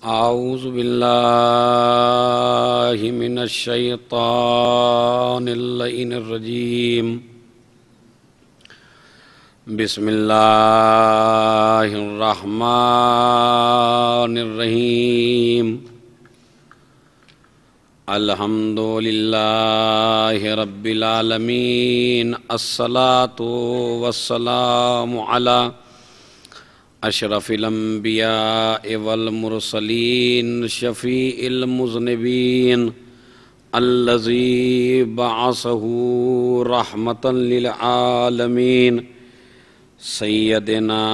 اعوذ باللہ من الشیطان اللعین الرجیم بسم اللہ الرحمن الرحیم الحمد للہ رب العالمین الصلاة والسلام علی اشرف الانبیاء والمرسلین شفیع المذنبین الذی بعثہ رحمتا للعالمین سیدنا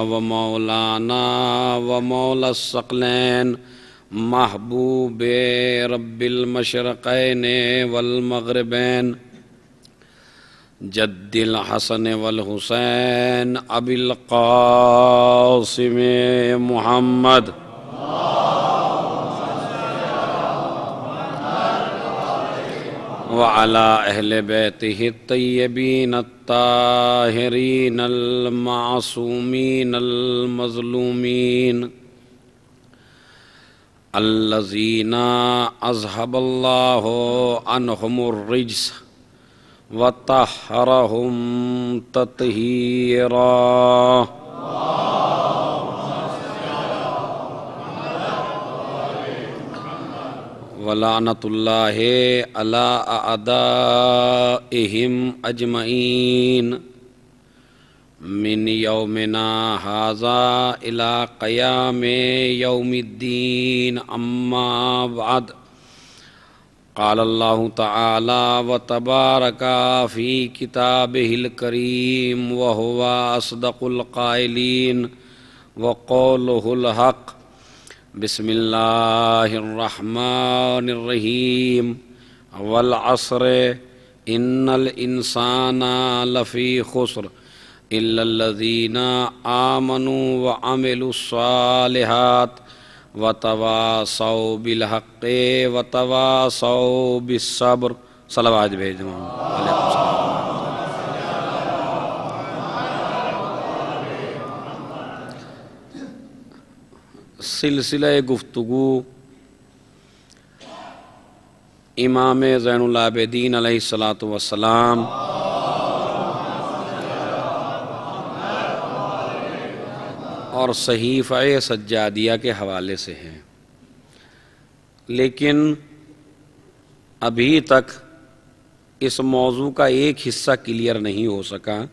و مولانا و مولا الثقلین محبوب رب المشرقین والمغربین جد الحسن والحسین ابی القاسم محمد وعلى اہل بیتہ الطیبین الطاہرین المعصومین المظلومین الذین اذهب اللہ عنہم الرجس وطہرہم تطہیرا ولعنۃ اللہ علی اعدائہم اجمعین من یومنا ھذا الی قیام یوم الدین اما بعد قال اللہ تعالی وتبارک فی کتابہ الکریم وہو اصدق القائلین وقولہ الحق بسم اللہ الرحمن الرحیم والعصر ان الانسان لفی خسر الا الذین آمنوا وعملوا الصالحات وتواصوا بالحق وتواصوا بالصبر صلوات بھیج علیکم السلام۔ سلسلہ گفتگو امام زین العابدین علیہ السلام اور صحیفہ سجادیہ کے حوالے سے ہیں، لیکن ابھی تک اس موضوع کا ایک حصہ کلیئر نہیں ہو سکا،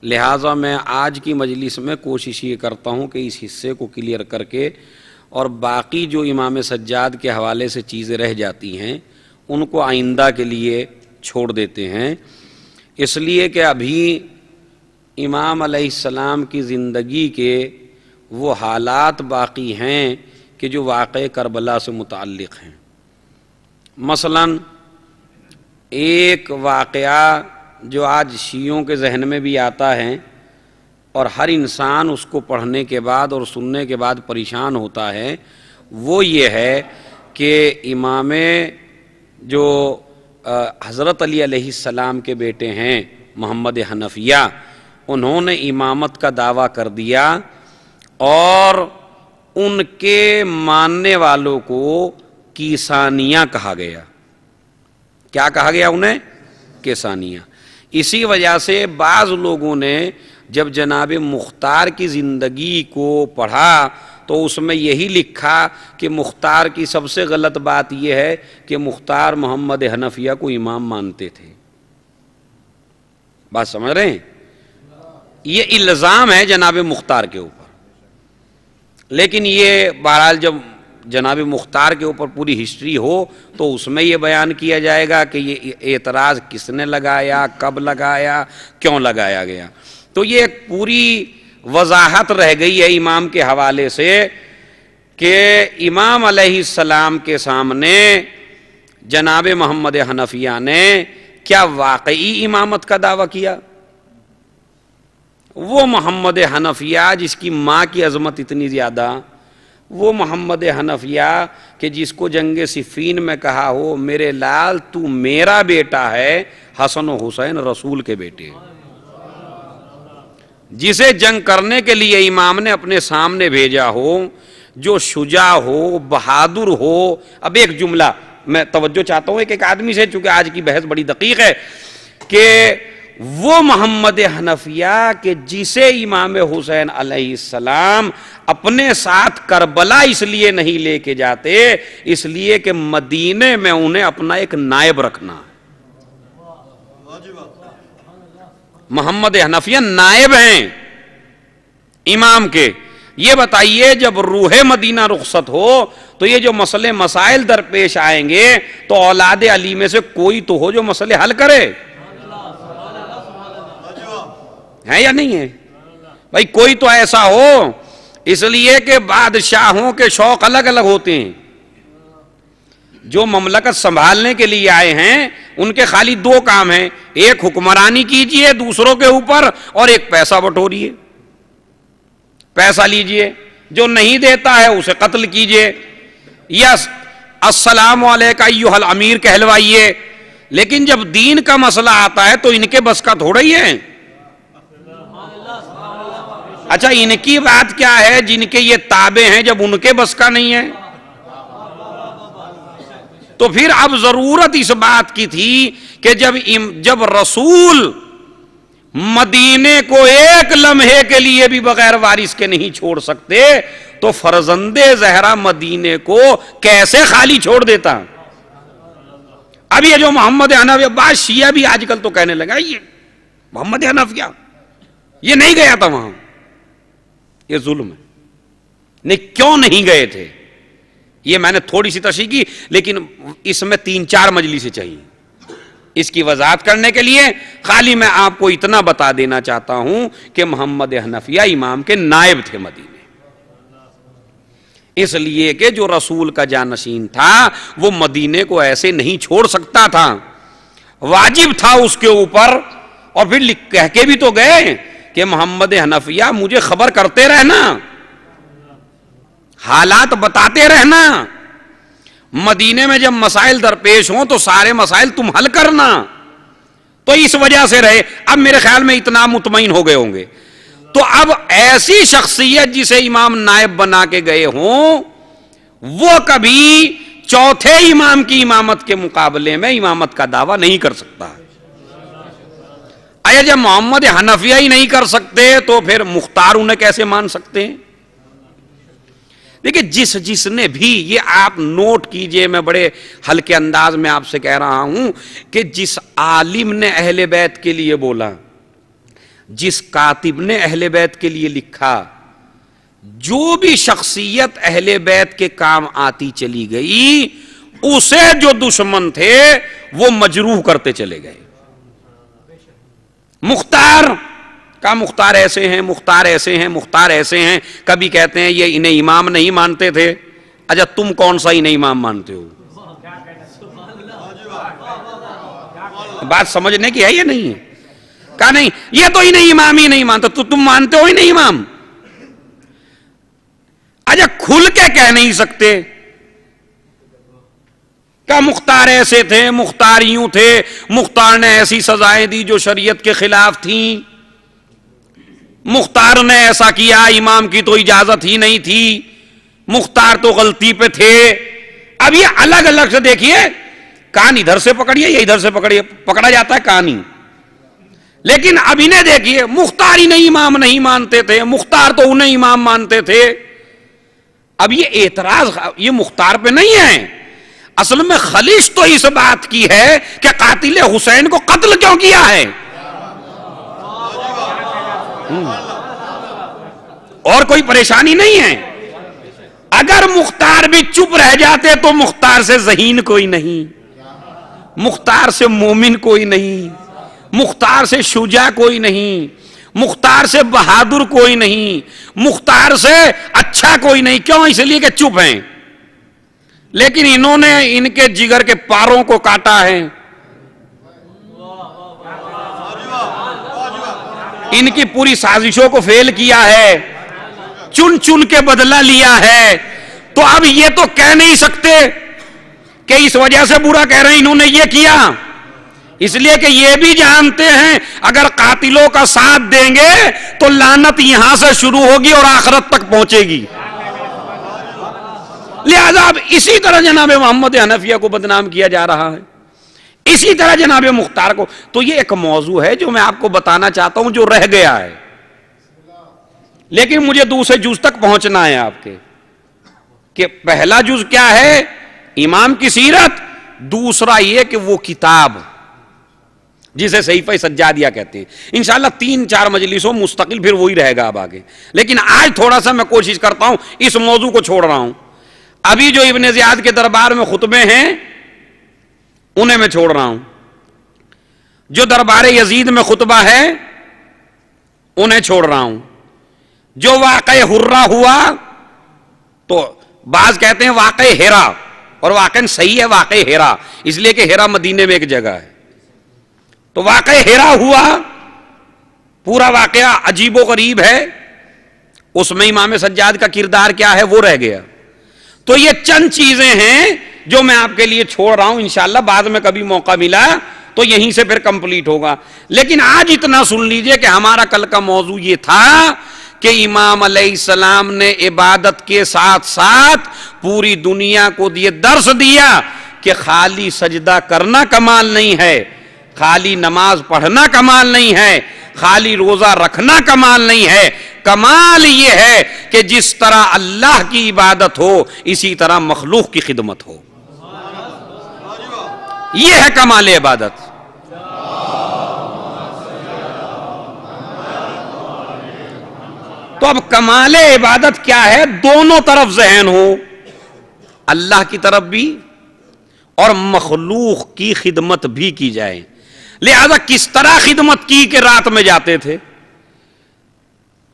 لہٰذا میں آج کی مجلس میں کوشش یہ کرتا ہوں کہ اس حصے کو کلیئر کر کے اور باقی جو امام سجاد کے حوالے سے چیزیں رہ جاتی ہیں ان کو آئندہ کے لیے چھوڑ دیتے ہیں، اس لیے کہ ابھی امام علیہ السلام کی زندگی کے وہ حالات باقی ہیں کہ جو واقعہ کربلا سے متعلق ہیں۔ مثلا ایک واقعہ جو آج شیعوں کے ذہن میں بھی آتا ہے اور ہر انسان اس کو پڑھنے کے بعد اور سننے کے بعد پریشان ہوتا ہے، وہ یہ ہے کہ امام جو حضرت علی علیہ السلام کے بیٹے ہیں محمد حنفیہ، انہوں نے امامت کا دعویٰ کر دیا اور ان کے ماننے والوں کو کیسانیہ کہا گیا۔ کیا کہا گیا انہیں؟ کیسانیہ۔ اسی وجہ سے بعض لوگوں نے جب جناب مختار کی زندگی کو پڑھا تو اس میں یہی لکھا کہ مختار کی سب سے غلط بات یہ ہے کہ مختار محمد حنفیہ کو امام مانتے تھے۔ بات سمجھ رہے ہیں؟ یہ الزام ہے جناب مختار کے اوپر، لیکن یہ بہرحال جب جناب مختار کے اوپر پوری ہسٹری ہو تو اس میں یہ بیان کیا جائے گا کہ یہ اعتراض کس نے لگایا، کب لگایا، کیوں لگایا گیا۔ تو یہ ایک پوری وضاحت رہ گئی ہے امام کے حوالے سے کہ امام علیہ السلام کے سامنے جناب محمد حنفیہ نے کیا واقعی امامت کا دعویٰ کیا؟ وہ محمد حنفیہ جس کی ماں کی عظمت اتنی زیادہ، وہ محمد حنفیہ کہ جس کو جنگ صفین میں کہا ہو میرے لال تو میرا بیٹا ہے، حسن و حسین رسول کے بیٹے، جسے جنگ کرنے کے لیے امام نے اپنے سامنے بھیجا ہو، جو شجاع ہو، بہادر ہو. اب ایک جملہ میں توجہ چاہتا ہوں ایک آدمی سے، چونکہ آج کی بحث بڑی دقیق ہے، کہ وہ محمد حنفیہ کہ جسے امام حسین علیہ السلام اپنے ساتھ کربلا اس لیے نہیں لے کے جاتے، اس لیے کہ مدینے میں انہیں اپنا ایک نائب رکھنا ہے. محمد حنفیہ نائب ہیں امام کے. یہ بتائیے جب روح مدینہ رخصت ہو تو یہ جو مسئلے مسائل درپیش آئیں گے تو اولاد علی میں سے کوئی تو ہو جو مسئلے حل کرے، ہے یا نہیں ہے بھائی؟ کوئی تو ایسا ہو. اس لیے کہ بادشاہوں کے شوق الگ الگ ہوتے ہیں. جو مملکت سنبھالنے کے لیے آئے ہیں ان کے خالی دو کام ہیں، ایک حکمرانی کیجئے دوسروں کے اوپر، اور ایک پیسہ بٹوریے. پیسہ لیجئے، جو نہیں دیتا ہے اسے قتل کیجئے یا السلام علیکم ایھا الامیر کہلوائیے. لیکن جب دین کا مسئلہ آتا ہے تو ان کے بس کا تھوڑا ہی ہے. اچھا ان کی بات کیا ہے جن کے یہ تابع ہیں جب ان کے بس کا نہیں ہے؟ تو پھر اب ضرورت اس بات کی تھی کہ جب رسول مدینے کو ایک لمحے کے لیے بھی بغیر وارث کے نہیں چھوڑ سکتے تو فرزند زہرا مدینے کو کیسے خالی چھوڑ دیتا؟ اب یہ جو محمد حنفیہ، بعض شیعہ بھی آج کل تو کہنے لگا یہ محمد حنفیہ یہ نہیں گیا تھا وہاں. یہ ظلم ہے. نہیں، کیوں نہیں گئے تھے یہ میں نے تھوڑی سی تشریح کی، لیکن اس میں 3-4 مجلسیں چاہیے اس کی وضاحت کرنے کے لیے. خالی میں آپ کو اتنا بتا دینا چاہتا ہوں کہ محمد حنفیہ امام کے نائب تھے مدینے، اس لیے کہ جو رسول کا جانشین تھا وہ مدینے کو ایسے نہیں چھوڑ سکتا تھا، واجب تھا اس کے اوپر. اور پھر کہہ کے بھی تو گئے کہ محمد حنفیہ مجھے خبر کرتے رہنا، حالات بتاتے رہنا، مدینے میں جب مسائل درپیش ہوں تو سارے مسائل تم حل کرنا. تو اس وجہ سے رہے. اب میرے خیال میں اتنا مطمئن ہو گئے ہوں گے. تو اب ایسی شخصیت جسے امام نائب بنا کے گئے ہوں وہ کبھی چوتھے امام کی امامت کے مقابلے میں امامت کا دعویٰ نہیں کر سکتا. آیا جب محمد حنفیہ ہی نہیں کر سکتے تو پھر مختار انہیں کیسے مان سکتے ہیں؟ دیکھیں جس نے بھی، یہ آپ نوٹ کیجئے، میں بڑے ہلکے انداز میں آپ سے کہہ رہا ہوں کہ جس عالم نے اہل بیت کے لیے بولا، جس کاتب نے اہل بیت کے لیے لکھا، جو بھی شخصیت اہل بیت کے کام آتی چلی گئی اسے جو دشمن تھے وہ مجروح کرتے چلے گئے. مختار کا مختار ایسے ہیں، مختار ایسے ہیں، مختار ایسے ہیں. کبھی کہتے ہیں یہ انہیں امام نہیں مانتے تھے. اچھا تم کون سا انہیں امام مانتے ہو؟ بات سمجھنے کی ہے یا نہیں ہے؟ کہا نہیں یہ تو انہیں امام ہی نہیں مانتے، تو تم مانتے ہو انہیں امام؟ اچھا کھل کے کہہ نہیں سکتے کہ مختار ایسے تھے، مختار یوں تھے، مختار نے ایسی سزائیں دی جو شریعت کے خلاف تھیں، مختار نے ایسا کیا، امام کی تو اجازت ہی نہیں تھی، مختار تو غلطی پہ تھے. اب یہ الگ الگ سے دیکھیے، کان ادھر سے پکڑیے یا ادھر سے پکڑیے، پکڑا جاتا ہے کان ہی. لیکن اب انہیں دیکھیے، مختار انہیں امام نہیں مانتے تھے، مختار تو انہیں امام مانتے تھے. اب یہ اعتراض یہ مختار پہ نہیں ہے، اصل میں خلش تو اس بات کی ہے کہ قاتل حسین کو قتل کیوں کیا ہے. اور کوئی پریشانی نہیں ہے. اگر مختار بھی چپ رہ جاتے تو مختار سے ذہین کوئی نہیں، مختار سے مومن کوئی نہیں، مختار سے شجاع کوئی نہیں، مختار سے بہادر کوئی نہیں، مختار سے اچھا کوئی نہیں. کیوں؟ اس لیے کہ چپ ہیں. لیکن انہوں نے ان کے جگر کے پاروں کو کاٹا ہے، ان کی پوری سازشوں کو فیل کیا ہے، چن چن کے بدلہ لیا ہے. تو اب یہ تو کہہ نہیں سکتے کہ اس وجہ سے برا کہہ رہے ہیں انہوں نے یہ کیا، اس لیے کہ یہ بھی جانتے ہیں اگر قاتلوں کا ساتھ دیں گے تو لعنت یہاں سے شروع ہوگی اور آخرت تک پہنچے گی. لہذا اب اسی طرح جناب محمد حنفیہ کو بدنام کیا جا رہا ہے، اسی طرح جناب مختار کو. تو یہ ایک موضوع ہے جو میں آپ کو بتانا چاہتا ہوں جو رہ گیا ہے، لیکن مجھے دوسرے جز تک پہنچنا ہے آپ کے، کہ پہلا جز کیا ہے؟ امام کی سیرت. دوسرا یہ کہ وہ کتاب جسے صحیفہ سجادیہ کہتے ہیں. انشاءاللہ 3-4 مجلسوں مستقل پھر وہی رہے گا اب آگے، لیکن آج تھوڑا سا میں کوشش کرتا ہوں، اس موضوع کو چھوڑ رہا ہوں. ابھی جو ابن زیاد کے دربار میں خطبے ہیں انہیں میں چھوڑ رہا ہوں، جو دربار یزید میں خطبہ ہے انہیں چھوڑ رہا ہوں. جو واقع حرہ ہوا تو بعض کہتے ہیں واقع ہیرا، اور واقعاً صحیح ہے واقع ہیرا، اس لیے کہ ہیرا مدینے میں ایک جگہ ہے. تو واقع ہیرا ہوا، پورا واقعہ عجیب و غریب ہے، اس میں امام سجاد کا کردار کیا ہے وہ رہ گیا. تو یہ چند چیزیں ہیں جو میں آپ کے لیے چھوڑ رہا ہوں، انشاءاللہ بعد میں کبھی موقع ملا تو یہیں سے پھر کمپلیٹ ہوگا. لیکن آج اتنا سن لیجئے کہ ہمارا کل کا موضوع یہ تھا کہ امام علیہ السلام نے عبادت کے ساتھ ساتھ پوری دنیا کو یہ درس دیا کہ خالی سجدہ کرنا کمال نہیں ہے، خالی نماز پڑھنا کمال نہیں ہے، خالی روزہ رکھنا کمال نہیں ہے. کمال یہ ہے کہ جس طرح اللہ کی عبادت ہو اسی طرح مخلوق کی خدمت ہو. یہ ہے کمال عبادت. تو اب کمال عبادت کیا ہے؟ دونوں طرف ذہن ہو، اللہ کی طرف بھی اور مخلوق کی خدمت بھی کی جائے. لہذا کس طرح خدمت کی کہ رات میں جاتے تھے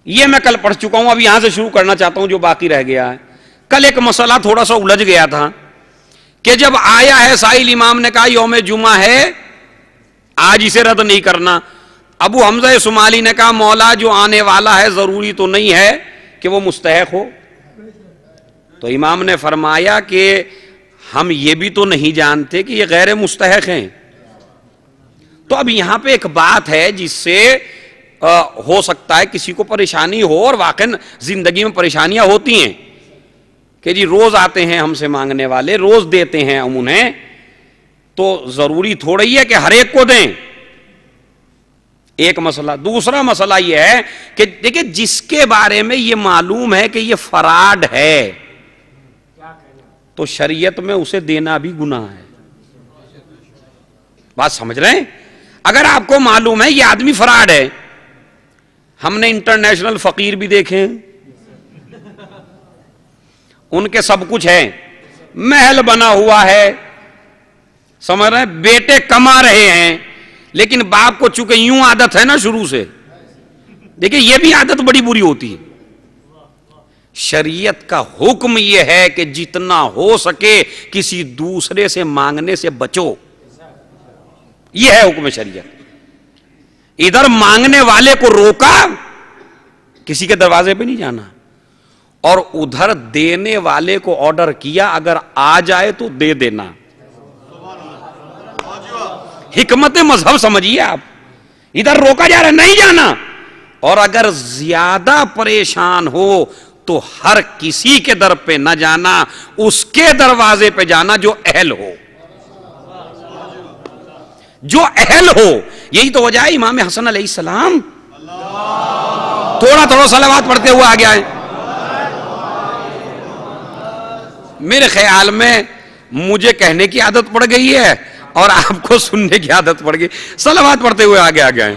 یہ میں کل پڑھ چکا ہوں. اب یہاں سے شروع کرنا چاہتا ہوں جو باقی رہ گیا ہے. کل ایک مسئلہ تھوڑا سا الجھ گیا تھا کہ جب آیا ہے سائل امام نے کہا یوم جمعہ ہے آج اسے رد نہیں کرنا. ابو حمزہ سمالی نے کہا مولا جو آنے والا ہے ضروری تو نہیں ہے کہ وہ مستحق ہو. تو امام نے فرمایا کہ ہم یہ بھی تو نہیں جانتے کہ یہ غیر مستحق ہیں. تو اب یہاں پہ ایک بات ہے جس سے ہو سکتا ہے کسی کو پریشانی ہو، اور واقعا زندگی میں پریشانیاں ہوتی ہیں کہ جی روز آتے ہیں ہم سے مانگنے والے، روز دیتے ہیں ہم انہیں، تو ضروری تھوڑا ہی ہے کہ ہر ایک کو دیں. ایک مسئلہ. دوسرا مسئلہ یہ ہے کہ دیکھیں جس کے بارے میں یہ معلوم ہے کہ یہ فراڈ ہے تو شریعت میں اسے دینا بھی گناہ ہے. بات سمجھ رہے ہیں؟ اگر آپ کو معلوم ہے یہ آدمی فراڈ ہے، ہم نے انٹرنیشنل فقیر بھی دیکھے ہیں، ان کے سب کچھ ہے، محل بنا ہوا ہے، سمجھ رہے ہیں، بیٹے کما رہے ہیں، لیکن باپ کو چونکہ یوں عادت ہے نا شروع سے، دیکھیں یہ بھی عادت بڑی بری ہوتی ہے. شریعت کا حکم یہ ہے کہ جتنا ہو سکے کسی دوسرے سے مانگنے سے بچو. یہ ہے حکم شریعت. ادھر مانگنے والے کو روکا، کسی کے دروازے پہ نہیں جانا، اور ادھر دینے والے کو آرڈر کیا اگر آ جائے تو دے دینا. حکمت مذہب سمجھیے آپ. ادھر روکا جا رہا ہے نہیں جانا، اور اگر زیادہ پریشان ہو تو ہر کسی کے در پہ نہ جانا، اس کے دروازے پہ جانا جو اہل ہو. جو اہل ہو. یہی تو وجہ ہے امام حسن علیہ السلام تھوڑا صلوات پڑھتے ہوئے آگے آئے. میرے خیال میں مجھے کہنے کی عادت پڑ گئی ہے اور آپ کو سننے کی عادت پڑ گئی. صلوات پڑھتے ہوئے آگے آئے.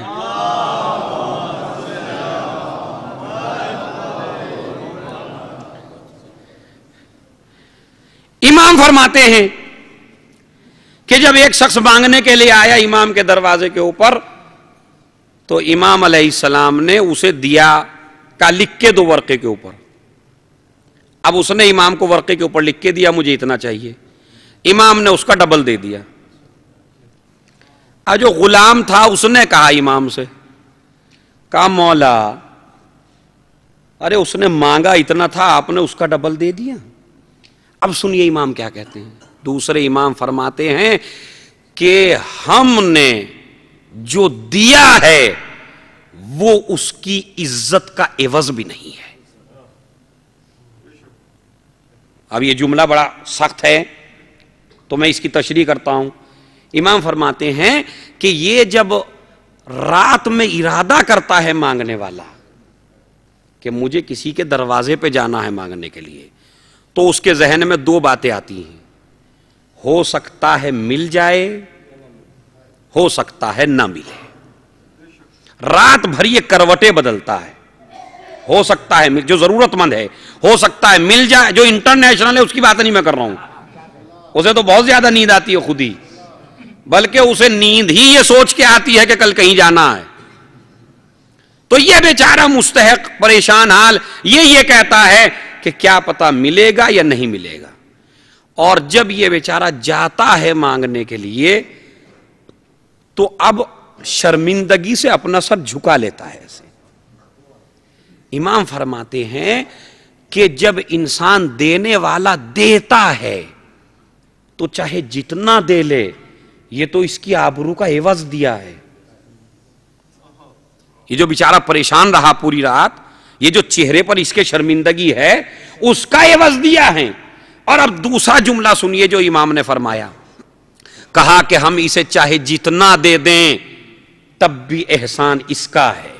امام فرماتے ہیں کہ جب ایک شخص مانگنے کے لیے آیا امام کے دروازے کے اوپر تو امام علیہ السلام نے اسے دیا، کہا لکھ کے دو ورقے کے اوپر. اب اس نے امام کو ورقے کے اوپر لکھ کے دیا مجھے اتنا چاہیے. امام نے اس کا ڈبل دے دیا. جو غلام تھا اس نے کہا امام سے، کہا مولا ارے اس نے مانگا اتنا تھا آپ نے اس کا ڈبل دے دیا. اب سنیے امام کیا کہتے ہیں. دوسرے امام فرماتے ہیں کہ ہم نے جو دیا ہے وہ اس کی عزت کا عوض بھی نہیں ہے. اب یہ جملہ بڑا سخت ہے تو میں اس کی تشریح کرتا ہوں. امام فرماتے ہیں کہ یہ جب رات میں ارادہ کرتا ہے مانگنے والا کہ مجھے کسی کے دروازے پہ جانا ہے مانگنے کے لیے، تو اس کے ذہن میں دو باتیں آتی ہیں، ہو سکتا ہے مل جائے، ہو سکتا ہے نہ ملے. رات بھر یہ کروٹیں بدلتا ہے. ہو سکتا ہے جو ضرورت مند ہے ہو سکتا ہے مل جائے، جو انٹرنیشنل ہے اس کی بات نہیں میں کر رہا ہوں، اسے تو بہت زیادہ نیند آتی ہے خود ہی، بلکہ اسے نیند ہی یہ سوچ کے آتی ہے کہ کل کہیں جانا ہے. تو یہ بیچارہ مستحق پریشان حال یہ کہتا ہے کہ کیا پتا ملے گا یا نہیں ملے گا. اور جب یہ بیچارہ جاتا ہے مانگنے کے لیے تو اب شرمندگی سے اپنا سر جھکا لیتا ہے ایسے. امام فرماتے ہیں کہ جب انسان دینے والا دیتا ہے تو چاہے جتنا دے لے، یہ تو اس کی آبرو کا عوض دیا ہے. یہ جو بیچارہ پریشان رہا پوری رات، یہ جو چہرے پر اس کے شرمندگی ہے اس کا عوض دیا ہے. اور اب دوسرا جملہ سنیے جو امام نے فرمایا، کہا کہ ہم اسے چاہے جتنا دے دیں تب بھی احسان اس کا ہے.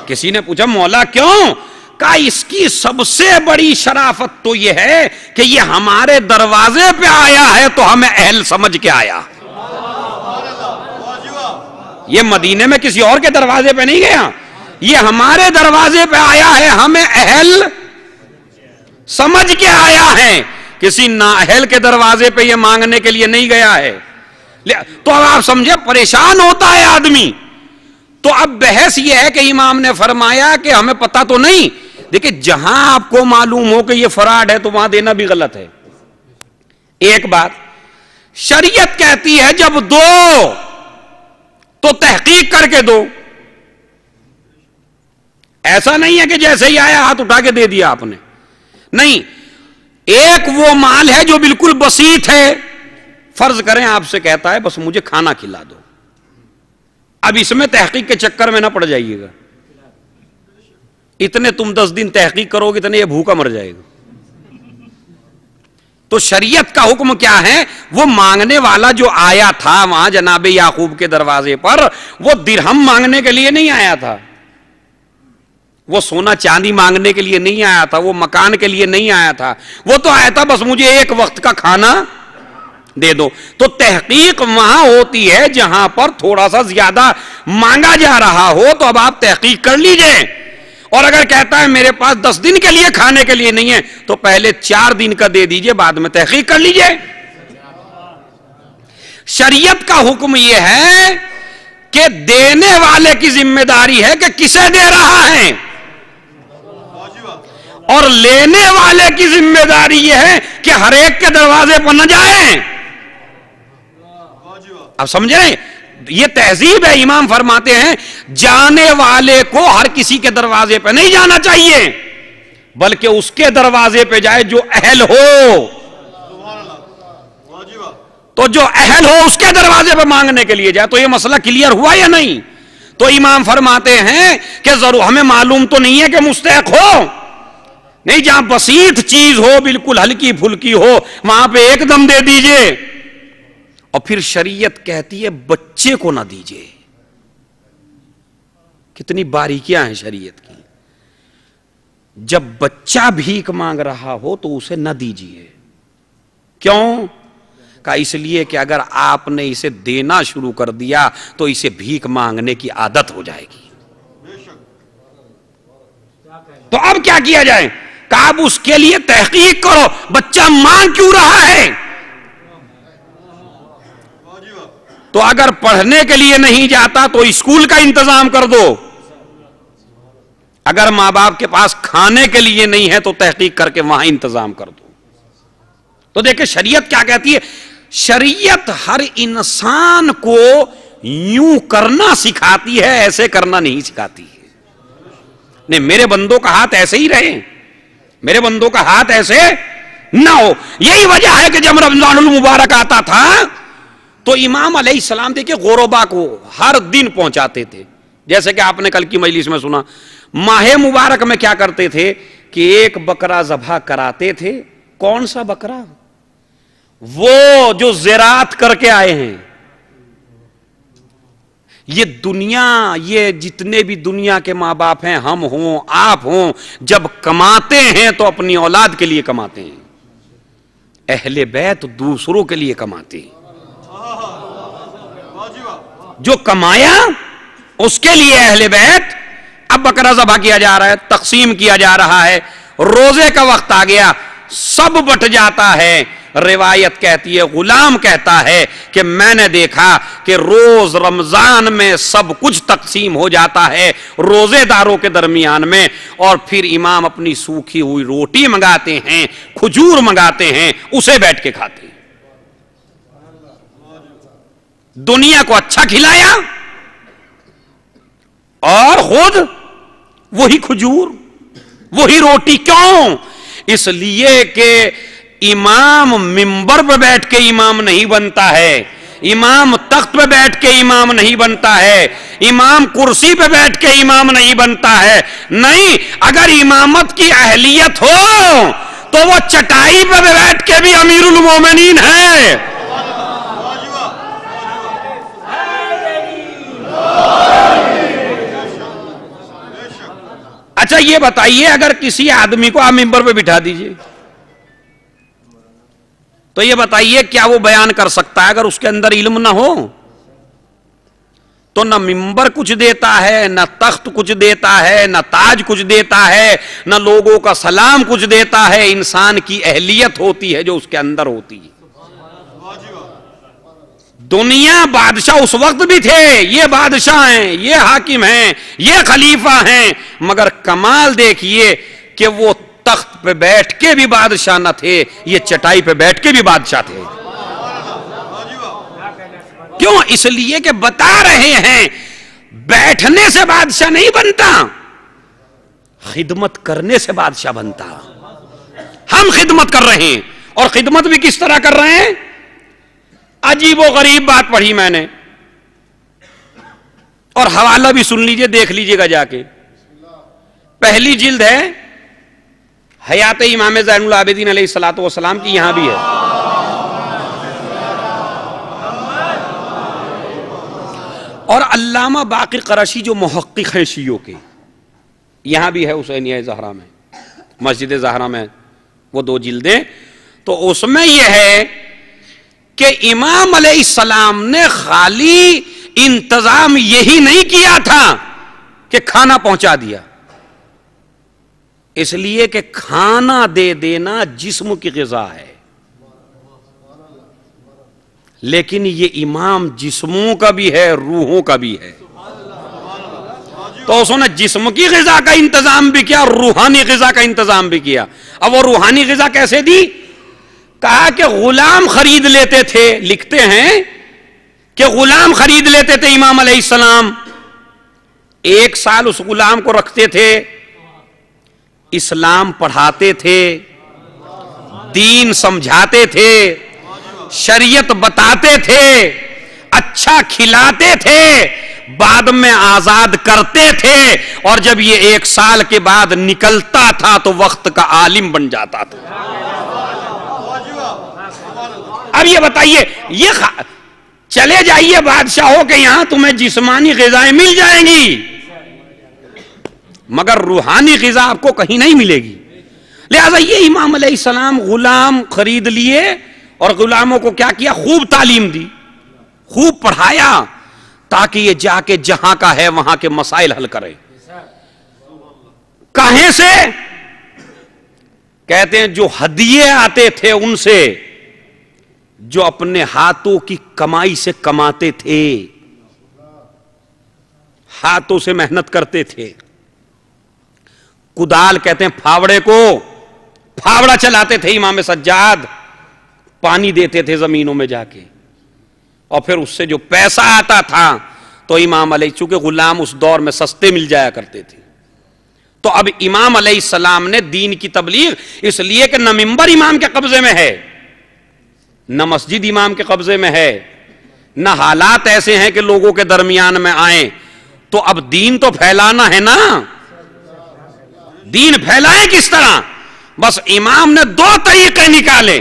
کسی نے پوچھا مولا کیوں؟ کہا اس کی سب سے بڑی شرافت تو یہ ہے کہ یہ ہمارے دروازے پہ آیا ہے تو ہمیں اہل سمجھ کے آیا. یہ مدینے میں کسی اور کے دروازے پہ نہیں گیا، یہ ہمارے دروازے پہ آیا ہے، ہمیں اہل سمجھ کے آیا ہے. کسی نااہل کے دروازے پہ یہ مانگنے کے لیے نہیں گیا ہے. تو اب آپ سمجھے پریشان ہوتا ہے آدمی. تو اب بحث یہ ہے کہ امام نے فرمایا کہ ہمیں پتہ تو نہیں. دیکھیں جہاں آپ کو معلوم ہو کہ یہ فراڈ ہے تو وہاں دینا بھی غلط ہے. ایک بات شریعت کہتی ہے جب دو تو تحقیق کر کے دو. ایسا نہیں ہے کہ جیسے ہی آیا ہاتھ اٹھا کے دے دیا آپ نے، نہیں. ایک وہ مال ہے جو بالکل بسیط ہے، فرض کریں آپ سے کہتا ہے بس مجھے کھانا کھلا دو. اب اس میں تحقیق کے چکر میں نہ پڑ جائیے گا، اتنے تم 10 دن تحقیق کرو گے اتنے یہ بھوکا مر جائے گا. تو شریعت کا حکم کیا ہے؟ وہ مانگنے والا جو آیا تھا وہاں جناب یعقوب کے دروازے پر، وہ درہم مانگنے کے لیے نہیں آیا تھا، وہ سونا چاندی مانگنے کے لیے نہیں آیا تھا، وہ مکان کے لیے نہیں آیا تھا، وہ تو آیا تھا بس مجھے ایک وقت کا کھانا دے دو. تو تحقیق وہاں ہوتی ہے جہاں پر تھوڑا سا زیادہ مانگا جا رہا ہو، تو اب آپ تحقیق کر لیجئے. اور اگر کہتا ہے میرے پاس 10 دن کے لیے کھانے کے لیے نہیں ہے تو پہلے 4 دن کا دے دیجئے، بعد میں تحقیق کر لیجئے. شریعت کا حکم یہ ہے کہ دینے والے کی ذمہ داری ہے کہ کسے دے رہا ہے، اور لینے والے کی ذمہ داری یہ ہے کہ ہر ایک کے دروازے پر نہ جائیں. اب سمجھیں یہ تہذیب ہے. امام فرماتے ہیں جانے والے کو ہر کسی کے دروازے پہ نہیں جانا چاہیے، بلکہ اس کے دروازے پہ جائے جو اہل ہو. تو جو اہل ہو اس کے دروازے پہ مانگنے کے لیے جائے. تو یہ مسئلہ کلیئر ہوا یا نہیں؟ تو امام فرماتے ہیں کہ ضرور ہمیں معلوم تو نہیں ہے کہ مستحق ہو، نہیں، جہاں بسیط چیز ہو بالکل ہلکی پھلکی ہو وہاں پہ ایک دم دے دیجئے. اور پھر شریعت کہتی ہے بچے کو نہ دیجئے. کتنی باریکیاں ہیں شریعت کی. جب بچہ بھیک مانگ رہا ہو تو اسے نہ دیجئے. کیوں؟ کہا اس لیے کہ اگر آپ نے اسے دینا شروع کر دیا تو اسے بھیک مانگنے کی عادت ہو جائے گی. تو اب کیا کیا جائے؟ کہا اب اس کے لیے تحقیق کرو، بچہ مانگ کیوں رہا ہے. تو اگر پڑھنے کے لیے نہیں جاتا تو اسکول کا انتظام کر دو. اگر ماں باپ کے پاس کھانے کے لیے نہیں ہے تو تحقیق کر کے وہاں انتظام کر دو. تو دیکھیں شریعت کیا کہتی ہے. شریعت ہر انسان کو یوں کرنا سکھاتی ہے، ایسے کرنا نہیں سکھاتی ہے. نہیں، میرے بندوں کا ہاتھ ایسے ہی رہے، میرے بندوں کا ہاتھ ایسے نہ ہو. یہی وجہ ہے کہ جب رمضان المبارک آتا تھا تو امام علیہ السلام دیکھیں غربا کو ہر دن پہنچاتے تھے. جیسے کہ آپ نے کل کی مجلس میں سنا، ماہ مبارک میں کیا کرتے تھے کہ ایک بکرا ذبح کراتے تھے. کون سا بکرا؟ وہ جو زراعت کر کے آئے ہیں. یہ دنیا، یہ جتنے بھی دنیا کے ماں باپ ہیں، ہم ہوں آپ ہوں، جب کماتے ہیں تو اپنی اولاد کے لیے کماتے ہیں. اہل بیت دوسروں کے لیے کماتے ہیں. جو کمایا اس کے لیے اہل بیت. اب بکرا ذبح کیا جا رہا ہے، تقسیم کیا جا رہا ہے، روزے کا وقت آ گیا، سب بٹ جاتا ہے. روایت کہتی ہے، غلام کہتا ہے کہ میں نے دیکھا کہ روز رمضان میں سب کچھ تقسیم ہو جاتا ہے روزے داروں کے درمیان میں، اور پھر امام اپنی سوکھی ہوئی روٹی منگاتے ہیں، کھجور منگاتے ہیں، اسے بیٹھ کے کھاتے ہیں. دنیا کو اچھا کھلایا اور خود وہی کھجور، وہی روٹی. کیوں؟ اس لیے کہ امام منبر پہ بیٹھ کے امام نہیں بنتا ہے، امام تخت پہ بیٹھ کے امام نہیں بنتا ہے، امام کرسی پہ بیٹھ کے امام نہیں بنتا ہے. نہیں، اگر امامت کی اہلیت ہو تو وہ چٹائی پہ بیٹھ کے بھی امیر المومنین ہے. اچھا یہ بتائیے، اگر کسی آدمی کو آپ منبر پہ بٹھا دیجئے تو یہ بتائیے کیا وہ بیان کر سکتا ہے اگر اس کے اندر علم نہ ہو؟ تو نہ منبر کچھ دیتا ہے، نہ تخت کچھ دیتا ہے، نہ تاج کچھ دیتا ہے، نہ لوگوں کا سلام کچھ دیتا ہے. انسان کی اہلیت ہوتی ہے جو اس کے اندر ہوتی ہے. دنیا بادشاہ اس وقت بھی تھے، یہ بادشاہ ہیں، یہ حاکم ہیں، یہ خلیفہ ہیں، مگر کمال دیکھیے کہ وہ تخت پہ بیٹھ کے بھی بادشاہ نہ تھے، یہ چٹائی پہ بیٹھ کے بھی بادشاہ تھے. کیوں؟ اس لیے کہ بتا رہے ہیں بیٹھنے سے بادشاہ نہیں بنتا، خدمت کرنے سے بادشاہ بنتا. ہم خدمت کر رہے ہیں، اور خدمت بھی کس طرح کر رہے ہیں؟ عجیب و غریب بات پڑھی میں نے، اور حوالہ بھی سن لیجئے، دیکھ لیجئے گا جا کے. پہلی جلد ہے حیات امام زین العابدین علیہ الصلوۃ والسلام کی، یہاں بھی ہے. اور علامہ باقر قرشی جو محقق ہیں شیعوں کے، یہاں بھی ہے حسینیہ زہرا میں، مسجد زہرا میں وہ 2 جلدیں. تو اس میں یہ ہے کہ امام علیہ السلام نے خالی انتظام یہی نہیں کیا تھا کہ کھانا پہنچا دیا، اس لیے کہ کھانا دے دینا جسم کی غذا ہے، لیکن یہ امام جسموں کا بھی ہے، روحوں کا بھی ہے. تو اس نے جسم کی غذا کا انتظام بھی کیا، روحانی غذا کا انتظام بھی کیا. اب وہ روحانی غذا کیسے دی؟ کہا کہ غلام خرید لیتے تھے. لکھتے ہیں کہ غلام خرید لیتے تھے امام علیہ السلام، 1 سال اس غلام کو رکھتے تھے، اسلام پڑھاتے تھے، دین سمجھاتے تھے، شریعت بتاتے تھے، اچھا کھلاتے تھے، بعد میں آزاد کرتے تھے، اور جب یہ 1 سال کے بعد نکلتا تھا تو وقت کا عالم بن جاتا تھا. اب یہ بتائیے، یہ چلے جائیے بادشاہوں کے یہاں، تمہیں جسمانی غذائیں مل جائیں گی مگر روحانی غذا آپ کو کہیں نہیں ملے گی. لہذا یہ امام علیہ السلام غلام خرید لیے، اور غلاموں کو کیا کیا؟ خوب تعلیم دی، خوب پڑھایا، تاکہ یہ جا کے جہاں کا ہے وہاں کے مسائل حل کرے. کہیں سے؟ کہتے ہیں جو ہدیے آتے تھے ان سے، جو اپنے ہاتھوں کی کمائی سے کماتے تھے، ہاتھوں سے محنت کرتے تھے. کدال کہتے ہیں پھاوڑے کو، پھاوڑا چلاتے تھے امام سجاد، پانی دیتے تھے زمینوں میں جا کے، اور پھر اس سے جو پیسہ آتا تھا تو امام علیہ، چونکہ غلام اس دور میں سستے مل جایا کرتے تھے، تو اب امام علیہ السلام نے دین کی تبلیغ، اس لیے کہ نہ منبر امام کے قبضے میں ہے، نہ مسجد امام کے قبضے میں ہے، نہ حالات ایسے ہیں کہ لوگوں کے درمیان میں آئیں، تو اب دین تو پھیلانا ہے نا. دین پھیلائیں کس طرح؟ بس امام نے دو طریقے نکالے.